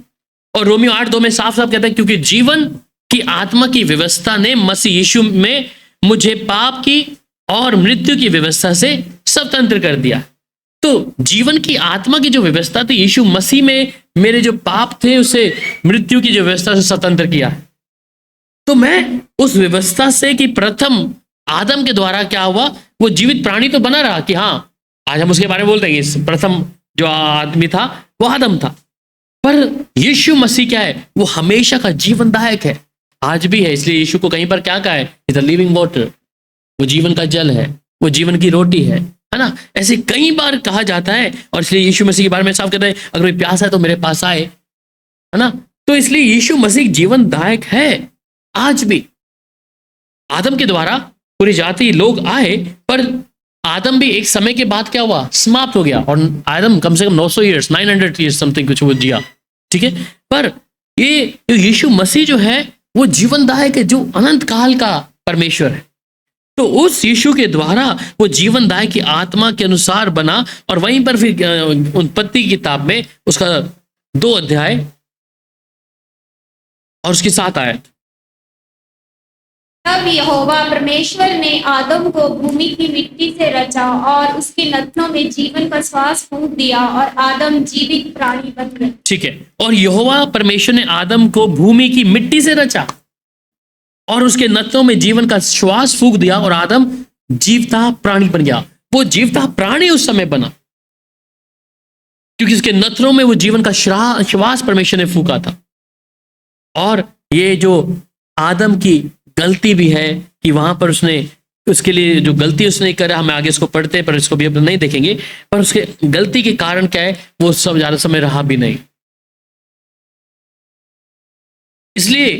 और रोमियो 8:2 में साफ साफ कहता है, क्योंकि जीवन की आत्मा की व्यवस्था ने मसीह यीशु में मुझे पाप की और मृत्यु की व्यवस्था से स्वतंत्र कर दिया। तो जीवन की आत्मा की जो व्यवस्था थी यीशु मसीह में, मेरे जो पाप थे उसे मृत्यु की जो व्यवस्था से स्वतंत्र किया। तो मैं उस व्यवस्था से कि प्रथम आदम के द्वारा क्या हुआ, वो जीवित प्राणी तो बना रहा कि हाँ, आज हम उसके बारे में बोलते हैं, प्रथम जो आदमी था वो आदम था, पर यीशु मसीह क्या है, वो हमेशा का जीवनदायक है, आज भी है। इसलिए यीशु को कहीं पर क्या कहा है, इज द लिविंग वाटर, वो जीवन का जल है, वो जीवन की रोटी है ना। ऐसे कई बार कहा जाता है, और इसलिए यीशु मसीह के बारे में साफ कहता है, अगर कोई प्यासा है तो मेरे पास आए, है ना। तो इसलिए यीशु मसीह जीवनदायक है आज भी। आदम के द्वारा पूरी जाति लोग आए, पर आदम भी एक समय के बाद क्या हुआ, समाप्त हो गया। और आदम कम से कम 900 ईयर्स 900 ईयर्स समथिंग कुछ वो जिया। ठीक है। पर ये यीशु मसीह जो है वो जीवनदायक है, जो अनंत काल का परमेश्वर है। तो उस यीशु के द्वारा वो जीवनदायक की आत्मा के अनुसार बना। और वहीं पर फिर उत्पत्ति की किताब में उसका 2 अध्याय और उसकी 7 आयत। तब यहोवा परमेश्वर ने आदम को भूमि की मिट्टी से रचा और उसके नथनों में जीवन का श्वास फूंक दिया और आदम जीवित प्राणी बन गए। ठीक है, और यहोवा परमेश्वर ने आदम को भूमि की मिट्टी से रचा और उसके नथनों में जीवन का श्वास फूंक दिया और आदम जीवता प्राणी बन गया। वो जीवता प्राणी उस समय बना क्योंकि उसके नथनों में वो जीवन का श्वास परमेश्वर ने फूंका था। और ये जो आदम की गलती भी है कि वहां पर उसने उसके लिए जो गलती उसने करा, हम आगे इसको पढ़ते हैं पर इसको भी अब नहीं देखेंगे, पर उसके गलती के कारण क्या है, वो सब ज्यादा समय रहा भी नहीं। इसलिए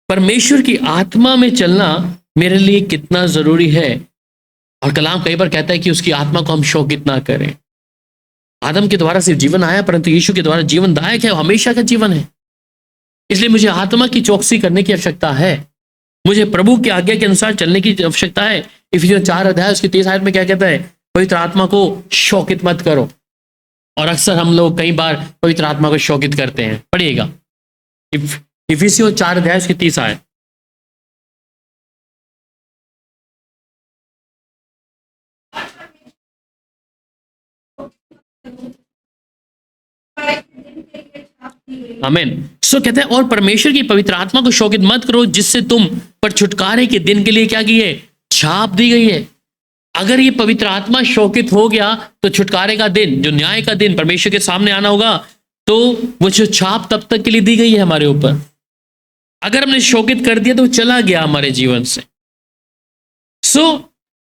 परमेश्वर की आत्मा में चलना मेरे लिए कितना जरूरी है। और कलाम कई बार कहता है कि उसकी आत्मा को हम शोकित ना करें। आदम के द्वारा सिर्फ जीवन आया, परंतु यीशु के द्वारा जीवन दायक है, वो हमेशा का जीवन है। इसलिए मुझे आत्मा की चौकसी करने की आवश्यकता है, मुझे प्रभु की आज्ञा के अनुसार चलने की आवश्यकता है। इफिसियों 4 अध्याय उसकी 30 आयत में क्या कहता है, पवित्र आत्मा को शोकित मत करो। और अक्सर हम लोग कई बार पवित्र आत्मा को शोकित करते हैं। पढ़िएगा इफिसियों 4 अध्याय उसकी 30 आयत। आमीन। सो कहते हैं और परमेश्वर की पवित्र आत्मा को शोकित मत करो जिससे तुम पर छुटकारे के दिन के लिए क्या की है, छाप दी गई है। अगर ये पवित्र आत्मा शोकित हो गया तो छुटकारे का दिन, जो न्याय का दिन, परमेश्वर के सामने आना होगा, तो वो जो छाप तब तक के लिए दी गई है हमारे ऊपर। अगर हमने शोकित कर दिया तो वो चला गया हमारे जीवन से। सो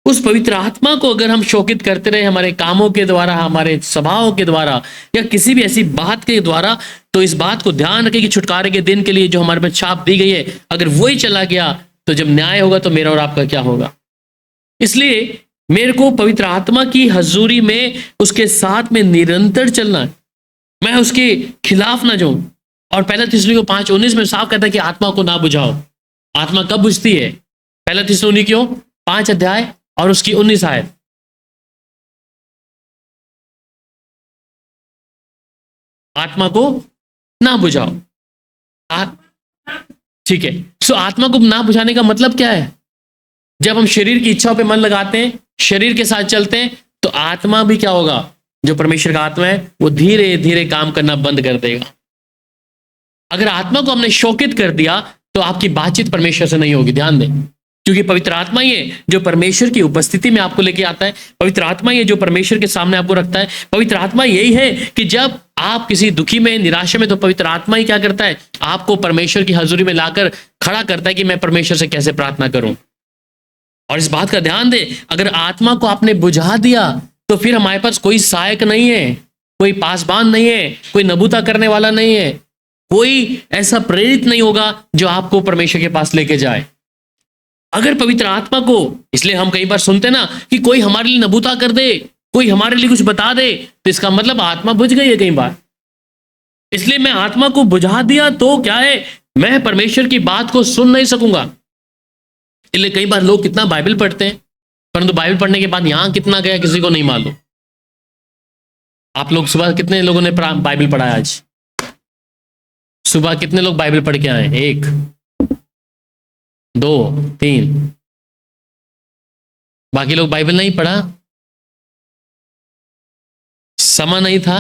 उस पवित्र आत्मा को अगर हम शोकित करते रहे हमारे कामों के द्वारा, हमारे स्वभाव के द्वारा या किसी भी ऐसी बात के द्वारा, तो इस बात को ध्यान रखें कि छुटकारे के दिन के लिए जो हमारे पर छाप दी गई है, अगर वही चला गया तो जब न्याय होगा तो मेरा और आपका क्या होगा। इसलिए मेरे को पवित्र आत्मा की हजूरी में उसके साथ में निरंतर चलना है, मैं उसके खिलाफ ना जाऊं। और पहला थिस्सलुनीकियों 5:19 में साफ कहता है कि आत्मा को ना बुझाओ। आत्मा कब बुझती है? पहला थिस्सलुनीकियों 5 अध्याय और उसकी 19 आयत। आत्मा को ना बुझाओ। ठीक है, सो आत्मा को ना बुझाने का मतलब क्या है? जब हम शरीर की इच्छाओं पे मन लगाते हैं, शरीर के साथ चलते हैं, तो आत्मा भी क्या होगा, जो परमेश्वर का आत्मा है वो धीरे धीरे काम करना बंद कर देगा। अगर आत्मा को हमने शोकित कर दिया तो आपकी बातचीत परमेश्वर से नहीं होगी। ध्यान दें, क्योंकि पवित्र आत्मा ही है जो परमेश्वर की उपस्थिति में आपको लेके आता है। पवित्र आत्मा ही है जो परमेश्वर के सामने आपको रखता है। पवित्र आत्मा यही है कि जब आप किसी दुखी में, निराशा में, तो पवित्र आत्मा ही क्या करता है, आपको परमेश्वर की हजूरी में लाकर खड़ा करता है कि मैं परमेश्वर से कैसे प्रार्थना करूं। और इस बात का ध्यान दे, अगर आत्मा को आपने बुझा दिया तो फिर हमारे पास कोई सहायक नहीं है, कोई पासबान नहीं है, कोई नबूता करने वाला नहीं है, कोई ऐसा प्रेरित नहीं होगा जो आपको परमेश्वर के पास लेके जाए। अगर पवित्र आत्मा को, इसलिए हम कई बार सुनते ना कि कोई हमारे लिए नबूता कर दे, कोई हमारे लिए कुछ बता दे, तो इसका मतलब आत्मा बुझ गई है कई बार। इसलिए मैं आत्मा को बुझा दिया तो क्या है, मैं परमेश्वर की बात को सुन नहीं सकूंगा। इसलिए कई बार लोग कितना बाइबल पढ़ते हैं, परंतु बाइबल पढ़ने के बाद यहां कितना गया किसी को नहीं मालूम। आप लोग सुबह कितने लोगों ने बाइबल पढ़ा है? आज सुबह कितने लोग बाइबल पढ़ के आए? 1 2 3। बाकी लोग बाइबल नहीं पढ़ा, समय नहीं था,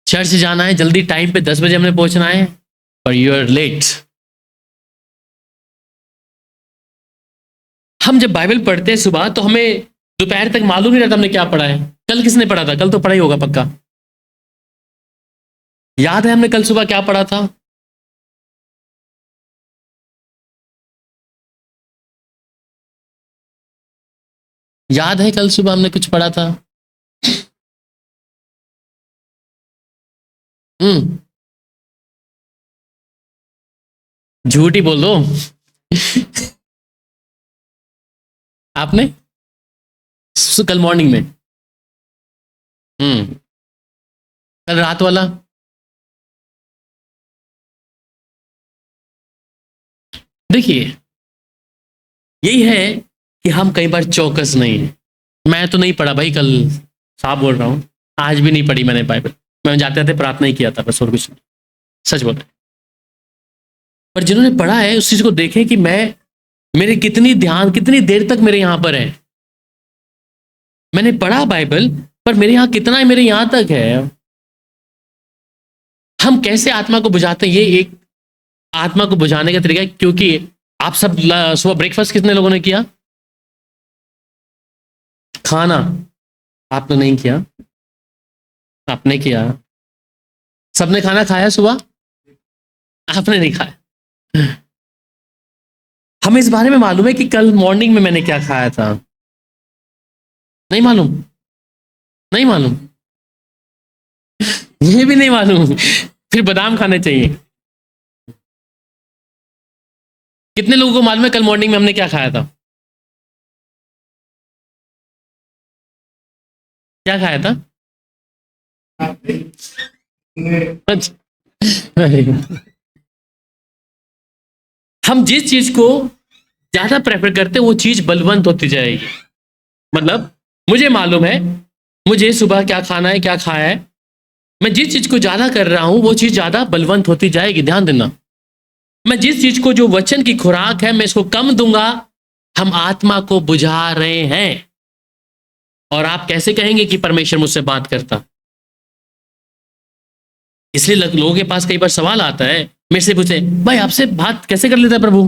चर्च जाना है जल्दी, टाइम पे 10 बजे हमने पहुंचना है, और यू आर लेट। हम जब बाइबल पढ़ते हैं सुबह तो हमें दोपहर तक मालूम नहीं रहता हमने क्या पढ़ा है। कल किसने पढ़ा था? कल तो पढ़ा ही होगा पक्का। याद है हमने कल सुबह क्या पढ़ा था? याद है कल सुबह हमने कुछ पढ़ा था? झूठ ही बोल दो। आपने कल मॉर्निंग में, कल रात वाला, देखिए यही है कि हम कई बार चौकस नहीं है। मैं तो नहीं पढ़ा भाई, कल साफ बोल रहा हूं, आज भी नहीं पढ़ी मैंने बाइबल। मैं जाते थे प्रार्थना ही किया था बस, और कुछ नहीं, सच बोल रहे। पर जिन्होंने पढ़ा है उस चीज को देखें कि मेरे कितनी देर तक मेरे यहां पर है। मैंने पढ़ा बाइबल, पर मेरे यहां कितना है, मेरे यहां तक है। हम कैसे आत्मा को बुझाते हैं? ये एक आत्मा को बुझाने का तरीका है। क्योंकि आप सब सुबह ब्रेकफास्ट कितने लोगों ने किया? खाना आपने नहीं किया, आपने किया। सबने खाना खाया सुबह? आपने नहीं खाया। हमें इस बारे में मालूम है कि कल मॉर्निंग में मैंने क्या खाया था? नहीं मालूम, नहीं मालूम, ये भी नहीं मालूम। फिर बादाम खाने चाहिए। कितने लोगों को मालूम है कल मॉर्निंग में हमने क्या खाया था? क्या खाया था? हम जिस चीज को ज्यादा प्रेफर करते हैं वो चीज बलवंत होती जाएगी। मतलब मुझे मालूम है मुझे सुबह क्या खाना है, क्या खाया है। मैं जिस चीज को ज्यादा कर रहा हूं वो चीज ज्यादा बलवंत होती जाएगी। ध्यान देना, मैं जिस चीज को, जो वचन की खुराक है, मैं इसको कम दूंगा, हम आत्मा को बुझा रहे हैं। और आप कैसे कहेंगे कि परमेश्वर मुझसे बात करता? इसलिए लोगों के पास कई बार सवाल आता है, मेरे से पूछे, भाई आपसे बात कैसे कर लेता है प्रभु?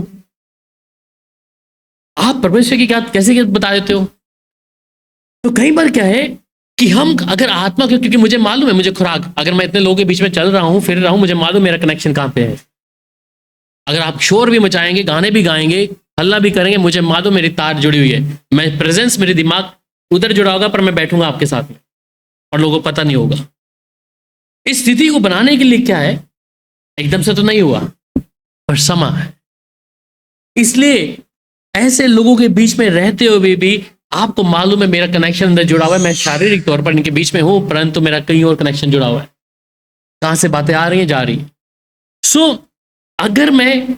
आप परमेश्वर की बात कैसे बता देते हो? तो कई बार क्या है कि हम अगर आत्मा को, क्योंकि मुझे मालूम है, मुझे खुराक, अगर मैं इतने लोगों के बीच में चल रहा हूं, फिर रहा हूं, मुझे मालूम मेरा कनेक्शन कहां पे है। अगर आप शोर भी मचाएंगे, गाने भी गाएंगे, हल्ला भी करेंगे, मुझे मालूम मेरी तार जुड़ी हुई है। मैं प्रेजेंस, मेरी दिमाग उधर जुड़ा होगा, पर मैं बैठूंगा आपके साथ में और लोगों को पता नहीं होगा। इस स्थिति को बनाने के लिए क्या है, एकदम से तो नहीं हुआ, पर समा है। इसलिए ऐसे लोगों के बीच में रहते हुए भी आपको मालूम है मेरा कनेक्शन अंदर जुड़ा हुआ है। मैं शारीरिक तौर पर इनके बीच में हूं, परंतु मेरा कहीं और कनेक्शन जुड़ा हुआ है। कहां से बातें आ रही हैं, जा रही हैं। सो अगर मैं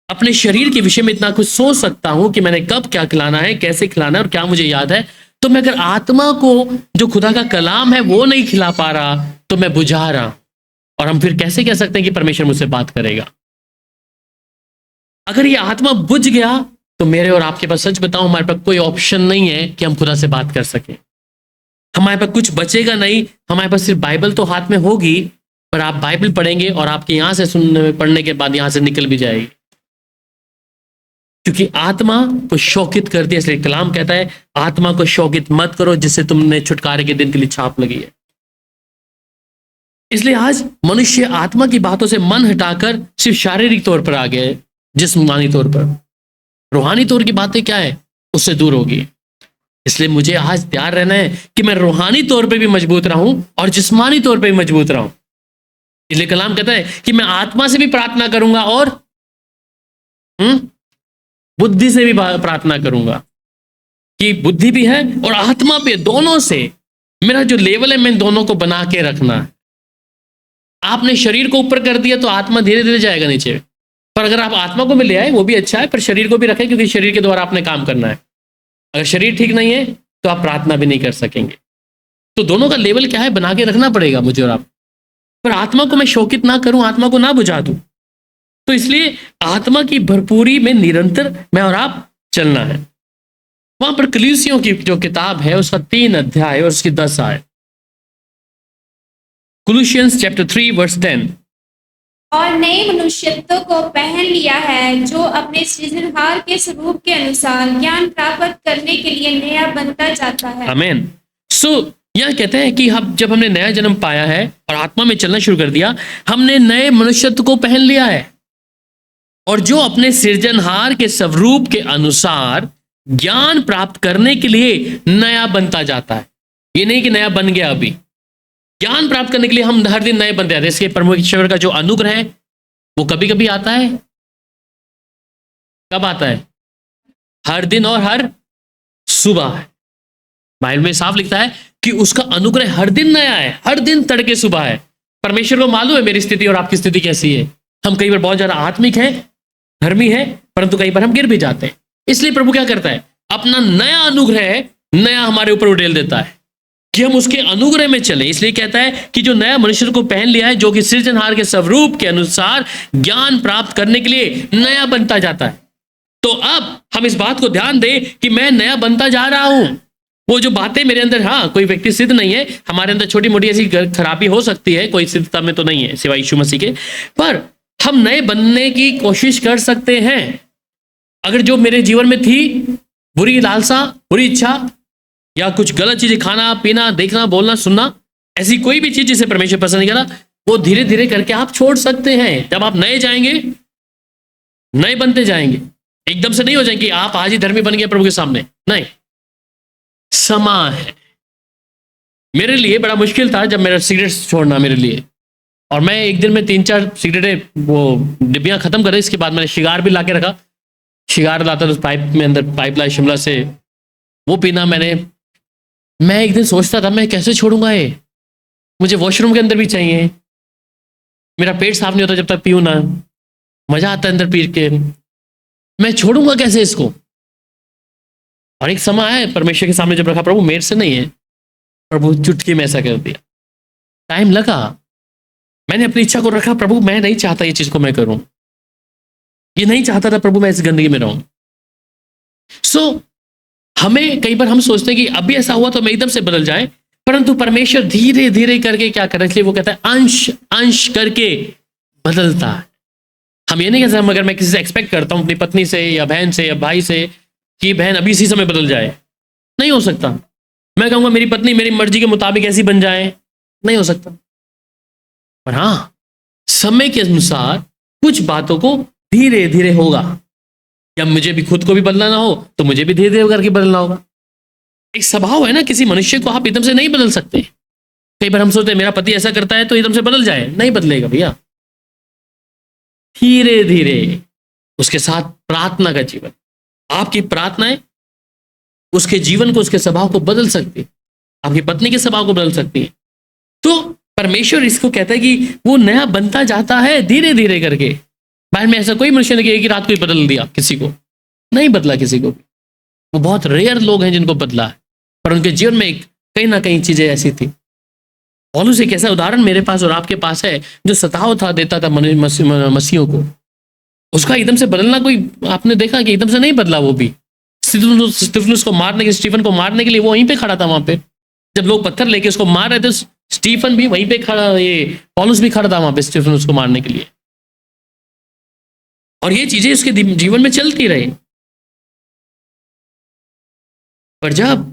अपने शरीर के विषय में इतना कुछ सोच सकता हूं कि मैंने कब क्या खिलाना है, कैसे खिलाना है और क्या मुझे याद है, तो मैं अगर आत्मा को, जो खुदा का कलाम है, वो नहीं खिला पा रहा, तो मैं बुझा रहा। और हम फिर कैसे कह सकते हैं कि परमेश्वर मुझसे बात करेगा? अगर ये आत्मा बुझ गया तो मेरे और आपके पास, सच बताऊं, हमारे पास कोई ऑप्शन नहीं है कि हम खुदा से बात कर सकें। हमारे पास कुछ बचेगा नहीं। हमारे पास सिर्फ बाइबल तो हाथ में होगी, पर आप बाइबल पढ़ेंगे और आपके यहां से सुनने पढ़ने के बाद यहां से निकल भी जाएगी, क्योंकि आत्मा को शौकित करती है। इसलिए कलाम कहता है आत्मा को शौकित मत करो, जिससे तुमने छुटकारे के दिन के लिए छाप लगी है। इसलिए आज मनुष्य आत्मा की बातों से मन हटाकर सिर्फ शारीरिक तौर पर आ गया है, जिस्मानी तौर पर। रूहानी तौर की बातें क्या है, उससे दूर होगी। इसलिए मुझे आज तैयार रहना है कि मैं रूहानी तौर पे भी मजबूत रहूं और जिस्मानी तौर पे भी मजबूत रहूं। इसलिए कलाम कहता है कि मैं आत्मा से भी प्रार्थना करूंगा और बुद्धि से भी प्रार्थना करूंगा, कि बुद्धि भी है और आत्मा पे, दोनों से मेरा जो लेवल है, मैं दोनों को बना के रखना है। आपने शरीर को ऊपर कर दिया तो आत्मा धीरे धीरे जाएगा नीचे, पर अगर आप आत्मा को भी ले आए वो भी अच्छा है, पर शरीर को भी रखें, क्योंकि शरीर के द्वारा आपने काम करना है। अगर शरीर ठीक नहीं है तो आप प्रार्थना भी नहीं कर सकेंगे। तो दोनों का लेवल क्या है, बना के रखना पड़ेगा मुझे और आप। पर आत्मा को मैं शोकित ना करूं, आत्मा को ना बुझा दूं। तो इसलिए आत्मा की भरपूरी में निरंतर मैं और आप चलना है। वहां पर कलीसियों की जो किताब है उसका 3 अध्याय और उसकी 10 आयत। कोलोसियंस चैप्टर 3 वर्स 10। और नए मनुष्यत्व को पहन लिया है, जो अपने सृजनहार के स्वरूप के अनुसार ज्ञान प्राप्त करने के लिए नया बनता जाता है। आमीन। सो यह कहते हैं कि हम, जब हमने नया जन्म पाया है और आत्मा में चलना शुरू कर दिया, हमने नए मनुष्यत्व को पहन लिया है, और जो अपने सृजनहार के स्वरूप के अनुसार ज्ञान प्राप्त करने के लिए नया बनता जाता है। ये नहीं कि नया बन गया अभी, ज्ञान प्राप्त करने के लिए हम हर दिन नए बनते जाते हैं। इसके परमेश्वर का जो अनुग्रह है वो कभी कभी आता है। कब आता है? हर दिन और हर सुबह। बाइबल में साफ लिखता है कि उसका अनुग्रह हर दिन नया है, हर दिन तड़के सुबह है। परमेश्वर को मालूम है मेरी स्थिति और आपकी स्थिति कैसी है। हम कई बार बहुत ज्यादा आत्मिक है, धर्मी है, परंतु कई बार हम गिर भी जाते हैं। इसलिए प्रभु क्या करता है, अपना नया अनुग्रह नया हमारे ऊपर उड़ेल देता है। कि हम उसके अनुग्रह में चलें। इसलिए कहता है कि जो नया मनुष्य को पहन लिया है, जो कि सृजनहार के स्वरूप के अनुसार ज्ञान प्राप्त करने के लिए नया बनता जाता है। तो अब हम इस बात को ध्यान दें कि मैं नया बनता जा रहा हूं। वो जो बातें मेरे अंदर, हाँ कोई व्यक्ति सिद्ध नहीं है, हमारे अंदर छोटी मोटी ऐसी खराबी हो सकती है, कोई सिद्धता में तो नहीं है सिवाय यीशु मसीह के, पर हम नए बनने की कोशिश कर सकते हैं। अगर जो मेरे जीवन में थी बुरी लालसा, बुरी इच्छा, या कुछ गलत चीजें खाना पीना, देखना, बोलना, सुनना, ऐसी कोई भी चीज जिसे परमेश्वर पसंद नहीं करा, वो धीरे धीरे करके आप छोड़ सकते हैं। जब आप नए जाएंगे, नए बनते जाएंगे, एकदम से नहीं हो जाएंगे आप आज ही धर्मी बन गए प्रभु के सामने, नहीं, समा है। मेरे लिए बड़ा मुश्किल था जब मेरा सिगरेट छोड़ना मेरे लिए, और मैं एक दिन में 3-4 सिगरेटें वो डिब्बियां खत्म कर, इसके बाद मैंने शिगार भी ला के रखा, शिगार लाता था पाइप में, अंदर पाइप लाई शिमला से, वो पीना मैंने। मैं एक दिन सोचता था मैं कैसे छोड़ूंगा ये, मुझे वॉशरूम के अंदर भी चाहिए, मेरा पेट साफ नहीं होता जब तक पीऊँ ना, मजा आता है अंदर पी के, मैं छोड़ूंगा कैसे इसको। और एक समय है परमेश्वर के सामने जब रखा, प्रभु मेरे से नहीं है, प्रभु चुटकी में ऐसा कर दिया। टाइम लगा, मैंने अपनी इच्छा को रखा, प्रभु मैं नहीं चाहता ये चीज को मैं करूं, ये नहीं चाहता था प्रभु मैं इस गंदगी में रहूं। सो हमें कई बार हम सोचते हैं कि अभी ऐसा हुआ तो मैं एकदम से बदल जाए, परंतु परमेश्वर धीरे धीरे करके क्या कर रहे, वो कहता है अंश अंश करके बदलता है। हम ये नहीं कहते अगर मैं किसी से एक्सपेक्ट करता हूं अपनी पत्नी से या बहन से या भाई से कि बहन अभी इसी समय बदल जाए, नहीं हो सकता। मैं कहूंगा मेरी पत्नी मेरी मर्जी के मुताबिक ऐसी बन जाए, नहीं हो सकता। पर हाँ, समय के अनुसार कुछ बातों को धीरे धीरे होगा। या मुझे भी खुद को भी बदलना हो तो मुझे भी धीरे धीरे करके बदलना होगा। एक स्वभाव है ना, किसी मनुष्य को आप एकदम से नहीं बदल सकते। कई बार हम सोचते हैं मेरा पति ऐसा करता है तो एकदम से बदल जाए, नहीं बदलेगा भैया। धीरे धीरे उसके साथ प्रार्थना का जीवन, आपकी प्रार्थनाएं उसके जीवन को, उसके स्वभाव को बदल सकती है, आपकी पत्नी के स्वभाव को बदल सकती है। तो परमेश्वर इसको कहता है कि वो नया बनता जाता है धीरे धीरे करके। बाहर में ऐसा कोई मनुष्य नहीं कि रात को ही बदल दिया, किसी को नहीं बदला, किसी को भी। वो बहुत रेयर लोग हैं जिनको बदला है, पर उनके जीवन में कहीं ना कहीं चीजें ऐसी थी। पौलुस एक ऐसा उदाहरण मेरे पास और आपके पास है जो सताव था देता था मसीहों को। उसका एकदम से बदलना कोई आपने देखा कि एकदम से नहीं बदला। वो भी स्टीफनुस को मारने के, स्टीफन को मारने के लिए वो वहीं पे खड़ा था। वहां पे जब लोग पत्थर लेके उसको मार रहे थे, स्टीफन भी वहीं पे खड़ा, ये पौलुस भी खड़ा था वहां पे स्टीफनुस को मारने के लिए। और ये चीजें उसके जीवन में चलती रही। पर जब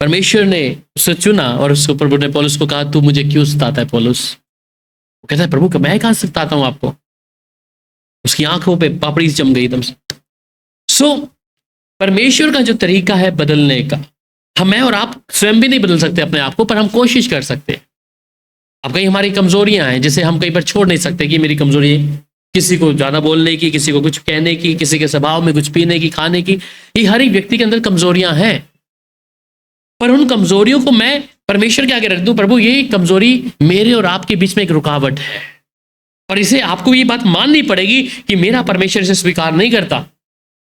परमेश्वर ने उसे चुना और उसको प्रभु ने पौलुस को कहा तू मुझे क्यों सताता है पौलुस, वो कहता है प्रभु मैं कहां सताता हूं आपको। उसकी आंखों पे पापड़ी जम गई एकदम से। सो परमेश्वर का जो तरीका है बदलने का, मैं और आप स्वयं भी नहीं बदल सकते अपने आप को, पर हम कोशिश कर सकते हैं। अब कहीं हमारी कमजोरियां हैं जिसे हम कई बार छोड़ नहीं सकते कि मेरी कमजोरी है, किसी को ज्यादा बोलने की, किसी को कुछ कहने की, किसी के स्वभाव में कुछ पीने की, खाने की, ये हर एक व्यक्ति के अंदर कमजोरियां हैं। पर उन कमजोरियों को मैं परमेश्वर के आगे रख दूं, प्रभु ये कमजोरी मेरे और आपके बीच में एक रुकावट है, और इसे आपको ये बात माननी पड़ेगी कि मेरा परमेश्वर इसे स्वीकार नहीं करता।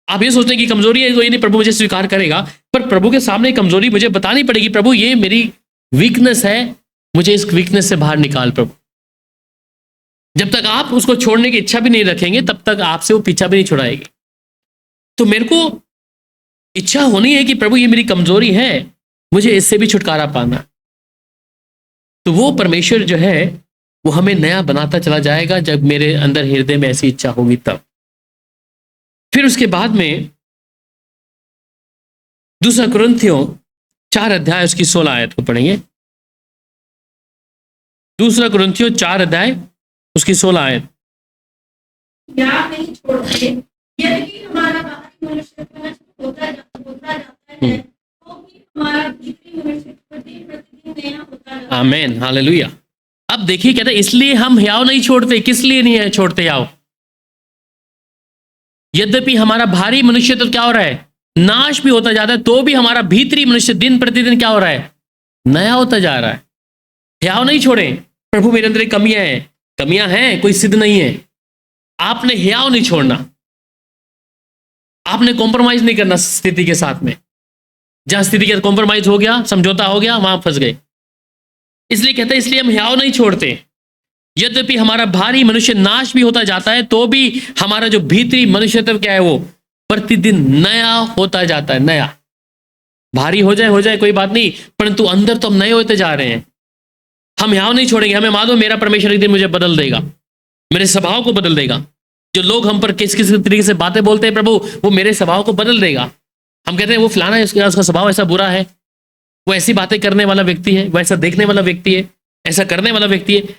आप ये सोचते हैं कि कमजोरी है, कोई नहीं प्रभु मुझे स्वीकार करेगा, पर प्रभु के सामने कमजोरी मुझे बतानी पड़ेगी, प्रभु ये मेरी वीकनेस है, मुझे इस वीकनेस से बाहर निकाल प्रभु। जब तक आप उसको छोड़ने की इच्छा भी नहीं रखेंगे तब तक आपसे वो पीछा भी नहीं छुड़ाएगी। तो मेरे को इच्छा होनी है कि प्रभु ये मेरी कमजोरी है, मुझे इससे भी छुटकारा पाना। तो वो परमेश्वर जो है वो हमें नया बनाता चला जाएगा जब मेरे अंदर हृदय में ऐसी इच्छा होगी तब। फिर उसके बाद में 2 कुरिन्थियों 4 अध्याय उसकी 16 आयत को पढ़ेंगे। 2 कुरिन्थियों 4 अध्याय उसकी 16 आयत। या नहीं छोड़ते, यदि हमारा बाहरी मनुष्य होता जाता है तो भी हमारा भीतरी मनुष्य प्रतिदिन नया होता है। आमीन, हालेलुया। अब देखिए कहते हैं इसलिए हम हियाव नहीं छोड़ते। किस लिए नहीं है छोड़ते हियाव? यद्यपि हमारा भारी मनुष्य तो क्या हो रहा है, नाश भी होता जाता है, तो भी हमारा भीतरी मनुष्य दिन प्रतिदिन क्या हो रहा है, नया होता जा रहा है। हियाव नहीं छोड़े। प्रभु मेरे अंदर कमियां हैं, कोई सिद्ध नहीं है। आपने हियाव नहीं छोड़ना, आपने कॉम्प्रोमाइज नहीं करना स्थिति के साथ में। जहां स्थिति के कॉम्प्रोमाइज हो गया, समझौता हो गया, वहां फंस गए। इसलिए कहते हैं, इसलिए हम हियाव नहीं छोड़ते। यद्यपि हमारा भारी मनुष्य नाश भी होता जाता है, तो भी हमारा जो भीतरी मनुष्यत्व क्या है, वो प्रतिदिन नया होता जाता है। नया, भारी हो जाए कोई बात नहीं, परंतु अंदर तो हम नए होते जा रहे हैं। हम हियाव नहीं छोड़ेंगे। हमें मालूम मेरा परमेश्वर एक दिन मुझे बदल देगा, मेरे स्वभाव को बदल देगा। जो लोग हम पर किस किस तरीके से बातें बोलते हैं, प्रभु वो मेरे स्वभाव को बदल देगा। हम कहते हैं वो फलाना है, उसका स्वभाव ऐसा बुरा है, वो ऐसी बातें करने वाला व्यक्ति है, वो ऐसा देखने वाला व्यक्ति है, ऐसा करने वाला व्यक्ति है।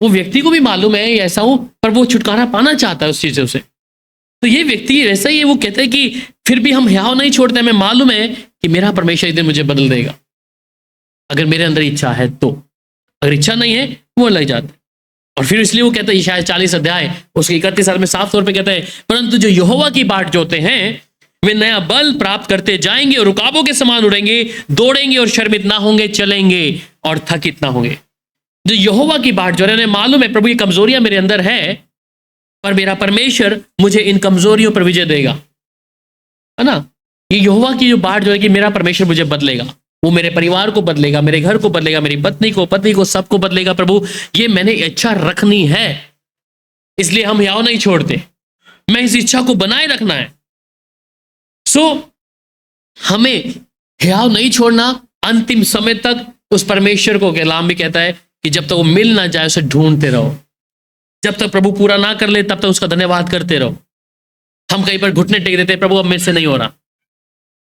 वो व्यक्ति को भी मालूम है ऐसा हूं, पर वो छुटकारा पाना चाहता है उस चीजों से। तो ये व्यक्ति ऐसा ही है, वो कहते हैं कि फिर भी हम हियाव नहीं छोड़ते। हमें मालूम है कि मेरा परमेश्वर एक दिन मुझे बदल देगा, अगर मेरे अंदर इच्छा है तो। अगर इच्छा नहीं है वो लग जाता है। और फिर इसलिए वो कहते हैं, शायद 40 अध्याय उसके 31 साल में साफ तौर पे कहते हैं, परंतु जो यहोवा की बाट जोते हैं वे नया बल प्राप्त करते जाएंगे और रुकाबों के समान उड़ेंगे, दौड़ेंगे और शर्मित ना होंगे, चलेंगे और थकित ना होंगे। जो यहोवा की बाट जो है, मालूम है प्रभु ये कमजोरियां मेरे अंदर है, पर मेरा परमेश्वर मुझे इन कमजोरियों पर विजय देगा, है ना। ये यहोवा की जो बाट जो है कि मेरा परमेश्वर मुझे बदलेगा, वो मेरे परिवार को बदलेगा, मेरे घर को बदलेगा, मेरी पत्नी को, पति को, सबको बदलेगा। प्रभु ये मैंने इच्छा रखनी है, इसलिए हम हियाव नहीं छोड़ते। मैं इस इच्छा को बनाए रखना है। हमें हियाव नहीं छोड़ना अंतिम समय तक। उस परमेश्वर को कलाम भी कहता है कि जब तक वो मिल ना जाए उसे ढूंढते रहो। जब तक प्रभु पूरा ना कर ले तब तक उसका धन्यवाद करते रहो। हम कहीं पर घुटने टेक देते हैं, प्रभु अब मेरे से नहीं हो रहा,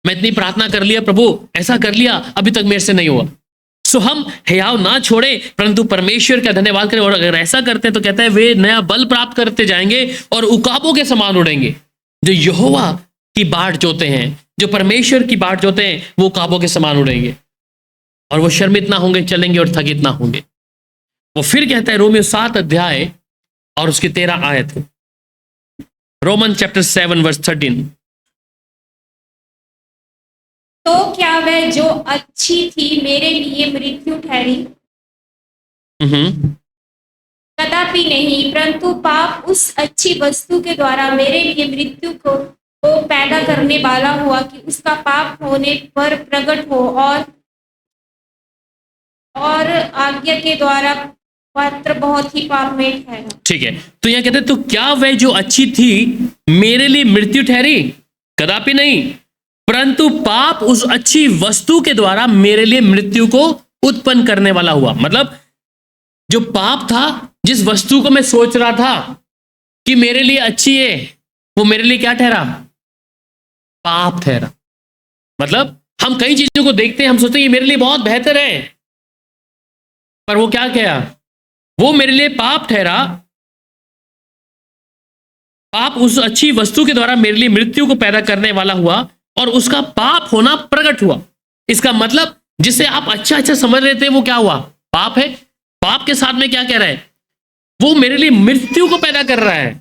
मैं इतनी प्रार्थना कर लिया, प्रभु ऐसा कर लिया, अभी तक मेरे से नहीं हुआ। हम हियाव ना छोड़े परंतु परमेश्वर का धन्यवाद करें। और अगर ऐसा करते हैं तो कहता है वे नया बल प्राप्त करते जाएंगे और उकाबों के समान उड़ेंगे। जो यहोवा की बाट जोते हैं, जो परमेश्वर की बाट जोते हैं, वो उकाबों के समान उड़ेंगे और वो शर्मित ना होंगे, चलेंगे और थकित ना होंगे। वो फिर कहता है रोमियो 7 अध्याय और उसकी 13 आयत, रोमन चैप्टर 7 वर्स 13, तो क्या वह जो अच्छी थी मेरे लिए मृत्यु ठहरी? कदापि नहीं, परंतु पाप उस अच्छी वस्तु के द्वारा मेरे लिए मृत्यु को पैदा करने वाला हुआ कि उसका पाप होने पर प्रकट हो और आज्ञा के द्वारा पात्र बहुत ही पाप में ठहरा। ठीक है, तो यह कहते तो क्या वह जो अच्छी थी मेरे लिए मृत्यु ठहरी? कदापि नहीं, परंतु पाप उस अच्छी वस्तु के द्वारा मेरे लिए मृत्यु को उत्पन्न करने वाला हुआ। मतलब जो पाप था, जिस वस्तु को मैं सोच रहा था कि मेरे लिए अच्छी है, वो मेरे लिए क्या ठहरा? पाप ठहरा। मतलब हम कई चीजों को देखते हैं, हम सोचते हैं ये मेरे लिए बहुत बेहतर है, पर वो क्या किया? वो मेरे लिए पाप ठहरा। पाप उस अच्छी वस्तु के द्वारा मेरे लिए मृत्यु को पैदा करने वाला हुआ और उसका पाप होना प्रकट हुआ। इसका मतलब जिसे आप अच्छा अच्छा समझ रहे थे वो क्या हुआ? पाप है। पाप के साथ में क्या कह रहा है? वो मेरे लिए मृत्यु को पैदा कर रहा है,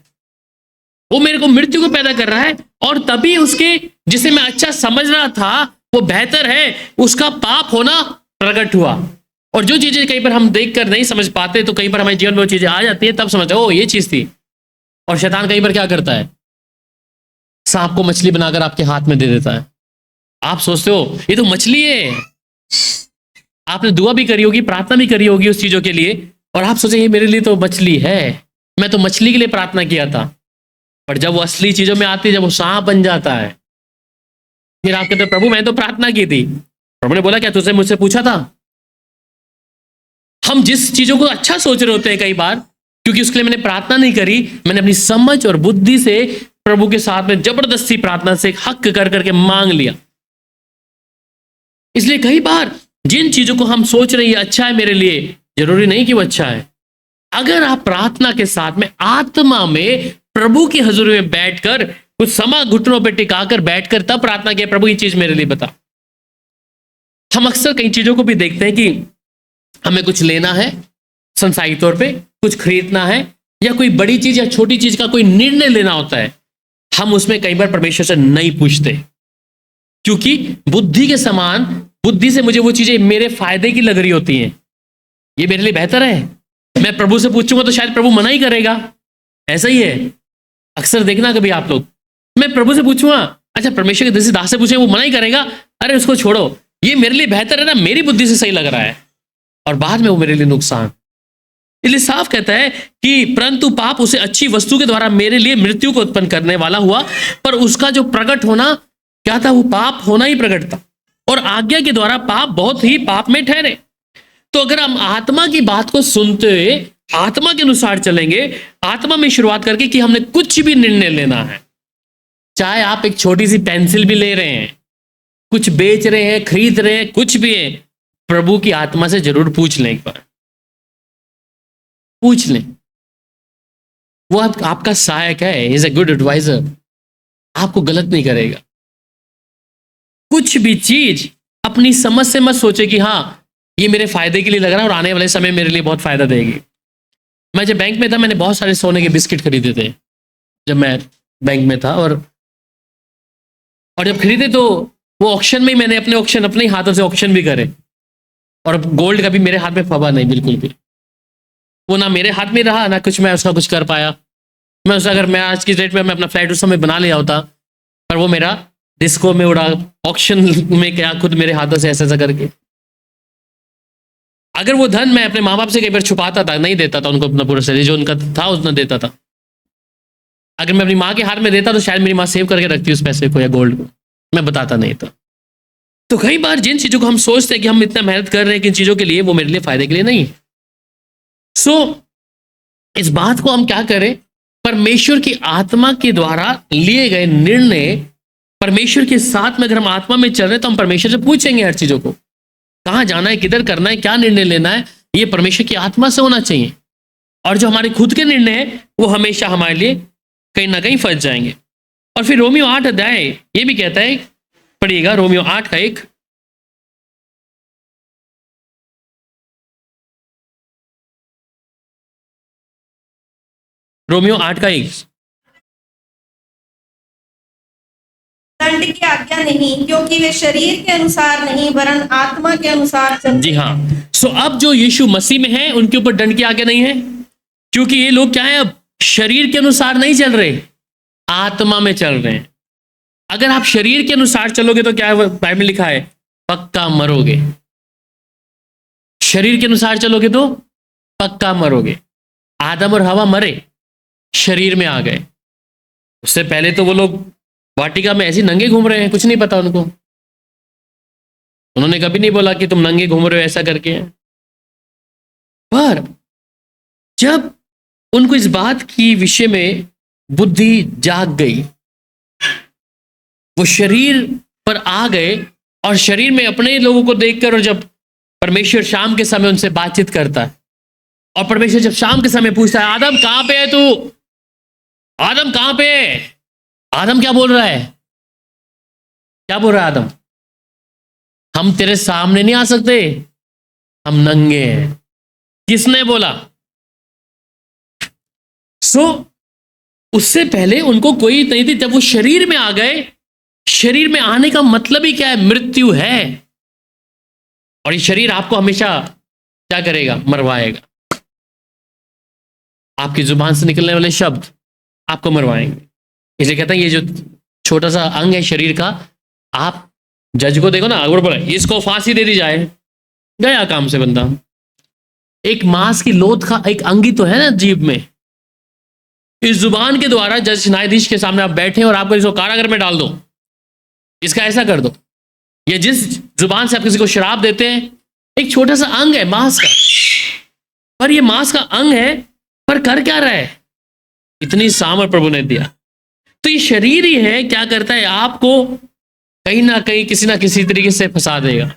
वो मेरे को मृत्यु को पैदा कर रहा है। और तभी उसके जिसे मैं अच्छा समझ रहा था वो बेहतर है, उसका पाप होना प्रकट हुआ। और जो चीजें कई बार हम देखकर नहीं समझ पाते, तो कई बार हमारे जीवन में वो चीजें आ जाती है, तब समझते ओ ये चीज थी। और शैतान कई बार क्या करता है? सांप को मछली बनाकर आपके हाथ में दे देता है। आप सोचते हो ये तो मछली है, आपने दुआ भी करी होगी, प्रार्थना भी करी होगी उस चीजों के लिए, और आप सोचे ये मेरे लिए तो मछली है, मैं तो मछली के लिए प्रार्थना किया था। पर जब वो असली चीजों में आती है, जब वो सांप बन जाता है, फिर आप कहते प्रभु मैं तो प्रार्थना की थी। प्रभु ने बोला क्या तुझसे मुझसे पूछा था? हम जिस चीजों को अच्छा सोच रहे होते हैं कई बार, क्योंकि उसके लिए मैंने प्रार्थना नहीं करी, मैंने अपनी समझ और बुद्धि से प्रभु के साथ में जबरदस्ती प्रार्थना से हक कर करके मांग लिया। इसलिए कई बार जिन चीजों को हम सोच रहे हैं अच्छा है मेरे लिए, जरूरी नहीं कि वो अच्छा है। अगर आप प्रार्थना के साथ में आत्मा में प्रभु की हजूरी में बैठकर कुछ समय घुटनों पर टिकाकर बैठकर तब प्रार्थना किया, प्रभु ये चीज मेरे लिए बता। हम अक्सर कई चीजों को भी देखते हैं कि हमें कुछ लेना है, संसारिक तौर पे कुछ खरीदना है, या कोई बड़ी चीज या छोटी चीज का कोई निर्णय लेना होता है, हम उसमें कई बार परमेश्वर से नहीं पूछते, क्योंकि बुद्धि के समान, बुद्धि से मुझे वो चीजें मेरे फायदे की लग रही होती हैं, ये मेरे लिए बेहतर है। मैं प्रभु से पूछूंगा तो शायद प्रभु मना ही करेगा। ऐसा ही है, अक्सर देखना कभी आप लोग, मैं प्रभु से पूछूंगा अच्छा, परमेश्वर के दास से पूछे, वो मना ही करेगा, अरे उसको छोड़ो, ये मेरे लिए बेहतर है ना, मेरी बुद्धि से सही लग रहा है, और बाद में वो मेरे लिए नुकसान। इसलिए साफ कहता है कि परंतु पाप उसे अच्छी वस्तु के द्वारा मेरे लिए मृत्यु को उत्पन्न करने वाला हुआ, पर उसका जो प्रकट होना क्या था, वो पाप होना ही प्रकट था, और आज्ञा के द्वारा पाप बहुत ही पाप में ठहरे। तो अगर हम आत्मा की बात को सुनते हुए आत्मा के अनुसार चलेंगे, आत्मा में शुरुआत करके कि हमने कुछ भी निर्णय लेना है, चाहे आप एक छोटी सी पेंसिल भी ले रहे हैं, कुछ बेच रहे हैं, खरीद रहे हैं, कुछ भी है, प्रभु की आत्मा से जरूर पूछ लें, एक बार पूछ लें। वो आपका सहायक है, इज ए गुड एडवाइजर, आपको गलत नहीं करेगा। कुछ भी चीज अपनी समझ से मत सोचे कि हाँ ये मेरे फायदे के लिए लग रहा है और आने वाले समय मेरे लिए बहुत फायदा देगी। मैं जब बैंक में था, मैंने बहुत सारे सोने के बिस्किट खरीदे थे जब मैं बैंक में था, और जब खरीदे तो वो ऑक्शन में ही मैंने अपने ही हाथों से ऑक्शन भी करे, और गोल्ड कभी मेरे हाथ में फबा नहीं, बिल्कुल भी। वो ना मेरे हाथ में रहा, ना कुछ मैं उसका कुछ कर पाया। मैं उसका, अगर मैं आज की डेट में मैं अपना फ्लैट उस समय बना लिया होता, पर वो मेरा डिस्को में उड़ा, ऑक्शन में क्या, खुद मेरे हाथों से ऐसा करके। अगर वो धन मैं अपने माँ बाप से कई बार छुपाता था, नहीं देता था उनको अपना पूरा सैलरी जो उनका था उतना देता था। अगर मैं अपनी माँ के हाथ में देता तो शायद मेरी माँ सेव करके रखती उस पैसे को या गोल्ड को, मैं बताता नहीं था। तो कई बार जिन चीजों को हम सोचते हैं कि हम इतना मेहनत कर रहे हैं किन चीजों के लिए, वो मेरे लिए फायदे के लिए नहीं है। सो इस बात को हम क्या करें, परमेश्वर की आत्मा के द्वारा लिए गए निर्णय, परमेश्वर के साथ में अगर हम आत्मा में चल रहे हैं तो हम परमेश्वर से पूछेंगे हर चीजों को, कहाँ जाना है, किधर करना है, क्या निर्णय लेना है, ये परमेश्वर की आत्मा से होना चाहिए। और जो हमारे खुद के निर्णय है वो हमेशा हमारे लिए कहीं ना कहीं फंस जाएंगे। और फिर रोमियो 8 अध्याय ये भी कहता है, पढ़िएगा रोमियो 8 का 1, रोमियो 8 का 1। दंड की आज्ञा नहीं, क्योंकि वे शरीर के अनुसार नहीं वरन आत्मा के अनुसार चलते। जी हाँ। सो अब जो यीशु मसीह में है उनके ऊपर दंड की आज्ञा नहीं है, क्योंकि ये लोग क्या है, अब शरीर के अनुसार नहीं चल रहे, आत्मा में चल रहे हैं। अगर आप शरीर के अनुसार चलोगे तो क्या है, बाइबल में लिखा है, पक्का मरोगे। शरीर के अनुसार चलोगे तो पक्का मरोगे। आदम और हवा मरे, शरीर में आ गए। उससे पहले तो वो लोग वाटिका में ऐसे नंगे घूम रहे हैं, कुछ नहीं पता उनको। उन्होंने कभी नहीं बोला कि तुम नंगे घूम रहे हो ऐसा करके। पर जब उनको इस बात की विषय में बुद्धि जाग गई, वो शरीर पर आ गए, और शरीर में अपने लोगों को देखकर, और जब परमेश्वर शाम के समय उनसे बातचीत करता है, और परमेश्वर जब शाम के समय पूछता है, आदम कहां पे है तू, आदम कहां पे है, आदम क्या बोल रहा है, क्या बोल रहा है आदम, हम तेरे सामने नहीं आ सकते, हम नंगे हैं। किसने बोला? उससे पहले उनको कोई नहीं थी। जब वो शरीर में आ गए, शरीर में आने का मतलब ही क्या है, मृत्यु है। और ये शरीर आपको हमेशा क्या करेगा, मरवाएगा। आपकी जुबान से निकलने वाले शब्द आपको मरवाएंगे। इसलिए कहता है ये जो छोटा सा अंग है शरीर का, आप जज को देखो ना, अगर बोले इसको फांसी दे दी जाए, गया काम से बंदा। एक मांस की लोथ का एक अंगी तो है ना जीभ में। इस जुबान के द्वारा जज न्यायाधीश के सामने आप बैठे और आपको इसको कारागार में डाल दो, इसका ऐसा कर दो, या जिस जुबान से आप किसी को शराब देते हैं, एक छोटा सा अंग है मांस का, पर ये मांस का अंग है, पर कर क्या रहा है, इतनी सामर्थ प्रभु ने दिया। तो ये शरीर ही है, क्या करता है, आपको कहीं ना कहीं किसी ना किसी तरीके से फंसा देगा।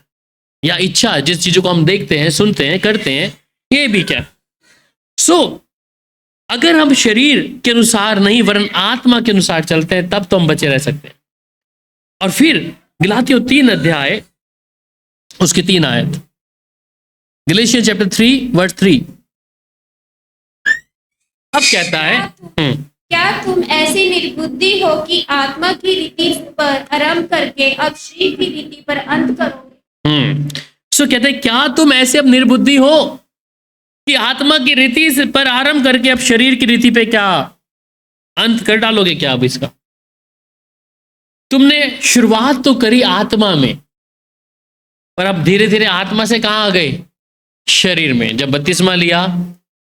या इच्छा, जिस चीजों को हम देखते हैं, सुनते हैं, करते हैं, ये भी क्या। अगर हम शरीर के अनुसार नहीं वरन आत्मा के अनुसार चलते हैं, तब तो हम बचे रह सकते हैं। और फिर गलातियों 3 अध्याय उसकी 3 आयत, गलेशियंस चैप्टर 3 वर्स 3 अब कहता है, क्या तुम ऐसी निर्बुद्धि हो कि आत्मा की रीति पर आरंभ करके अब शरीर की रीति पर अंत करोगे। कहते हैं क्या तुम ऐसे अब निर्बुद्धि हो कि आत्मा की रीति पर आरंभ करके अब शरीर की रीति पे क्या अंत कर डालोगे क्या अब इसका। तुमने शुरुआत तो करी आत्मा में, पर अब धीरे धीरे आत्मा से कहाँ आ गए? शरीर में। जब बपतिस्मा लिया,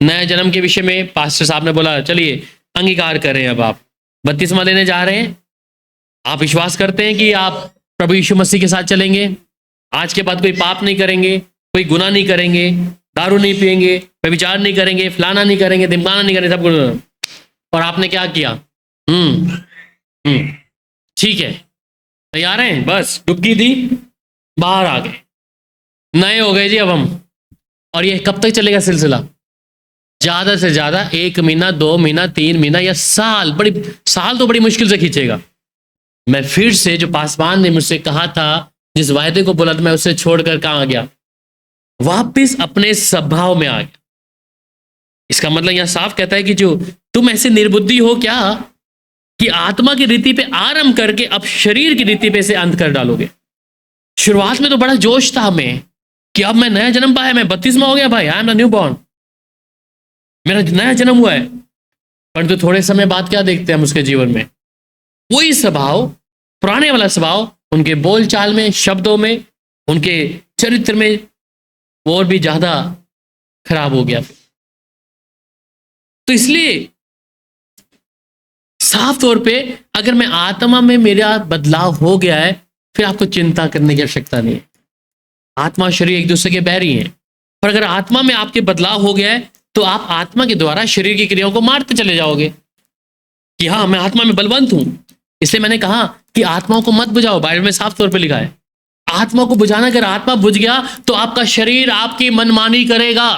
नए जन्म के विषय में पास्टर साहब ने बोला चलिए अंगीकार करें, अब आप बपतिस्मा लेने जा रहे हैं। आप विश्वास करते हैं कि आप प्रभु यीशु मसीह के साथ चलेंगे, आज के बाद कोई पाप नहीं करेंगे, कोई गुनाह नहीं करेंगे, दारू नहीं पिएंगे, व्यभिचार नहीं करेंगे, फलाना नहीं करेंगे, ढिमकाना नहीं करेंगे, सब कुछ। और आपने क्या किया? ठीक है, तैयार हैं, बस डुबकी दी, बाहर आ गए, नए हो गए जी अब हम। और ये कब तक चलेगा सिलसिला? ज्यादा से ज्यादा 1 महीना, 2 महीना, 3 महीना या साल। साल तो बड़ी मुश्किल से खींचेगा। मैं फिर से, जो पासवान ने मुझसे कहा था, जिस वायदे को बोला था, मैं उससे छोड़कर कहाँ आ गया? वापिस अपने स्वभाव में आ गया। इसका मतलब यहां साफ कहता है कि जो तुम ऐसे निर्बुद्धि हो क्या कि आत्मा की रीति पे आरंभ करके अब शरीर की रीति पे से अंत कर डालोगे। शुरुआत में तो बड़ा जोश था हमें कि अब मैं नया जन्म पाया, मैं बपतिस्मा हो गया भाई, I am the new born, मेरा नया जन्म हुआ है। परंतु थोड़े समय बाद क्या देखते हैं हम उसके जीवन में? वही स्वभाव, पुराने वाला स्वभाव, उनके बोलचाल में, शब्दों में, उनके चरित्र में और भी ज्यादा खराब हो गया। तो इसलिए साफ तौर पे अगर मैं आत्मा में मेरा बदलाव हो गया है, फिर आपको चिंता करने की आवश्यकता नहीं है। आत्मा और शरीर एक दूसरे के बैरी हैं, पर अगर आत्मा में आपके बदलाव हो गया है तो आप आत्मा के द्वारा शरीर की क्रियाओं को मारते चले जाओगे कि हाँ मैं आत्मा में बलवंत हूं। इसलिए मैंने कहा कि आत्माओं को मत बुझाओ, बाइबल में साफ तौर पे लिखा है आत्मा को बुझाना। अगर आत्मा बुझ गया तो आपका शरीर आपकी मनमानी करेगा,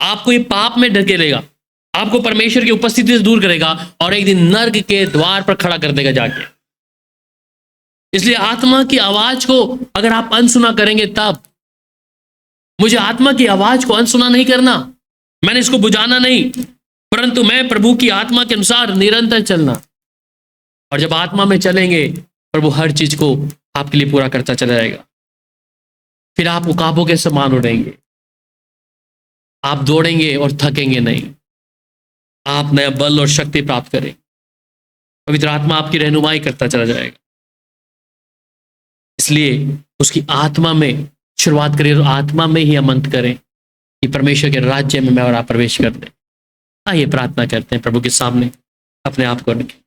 आपको ये पाप में ढकेलेगा, आपको परमेश्वर की उपस्थिति से दूर करेगा और एक दिन नर्क के द्वार पर खड़ा कर देगा जाके। इसलिए आत्मा की आवाज को अगर आप अनसुना करेंगे, तब मुझे आत्मा की आवाज को अनसुना नहीं करना, मैंने इसको बुझाना नहीं, परंतु मैं प्रभु की आत्मा के अनुसार निरंतर चलना। और जब आत्मा में चलेंगे, प्रभु हर चीज को आपके लिए पूरा करता चला जाएगा। फिर आप उकाबों के समान उड़ेंगे, आप दौड़ेंगे और थकेंगे नहीं, आप नया बल और शक्ति प्राप्त करेंगे। पवित्र आत्मा आपकी रहनुमाई करता चला जाएगा। इसलिए उसकी आत्मा में शुरुआत करें और आत्मा में ही हम अंत करें कि परमेश्वर के राज्य में मैं और आप प्रवेश कर दें। आइए प्रार्थना करते हैं प्रभु के सामने अपने आप को रखें।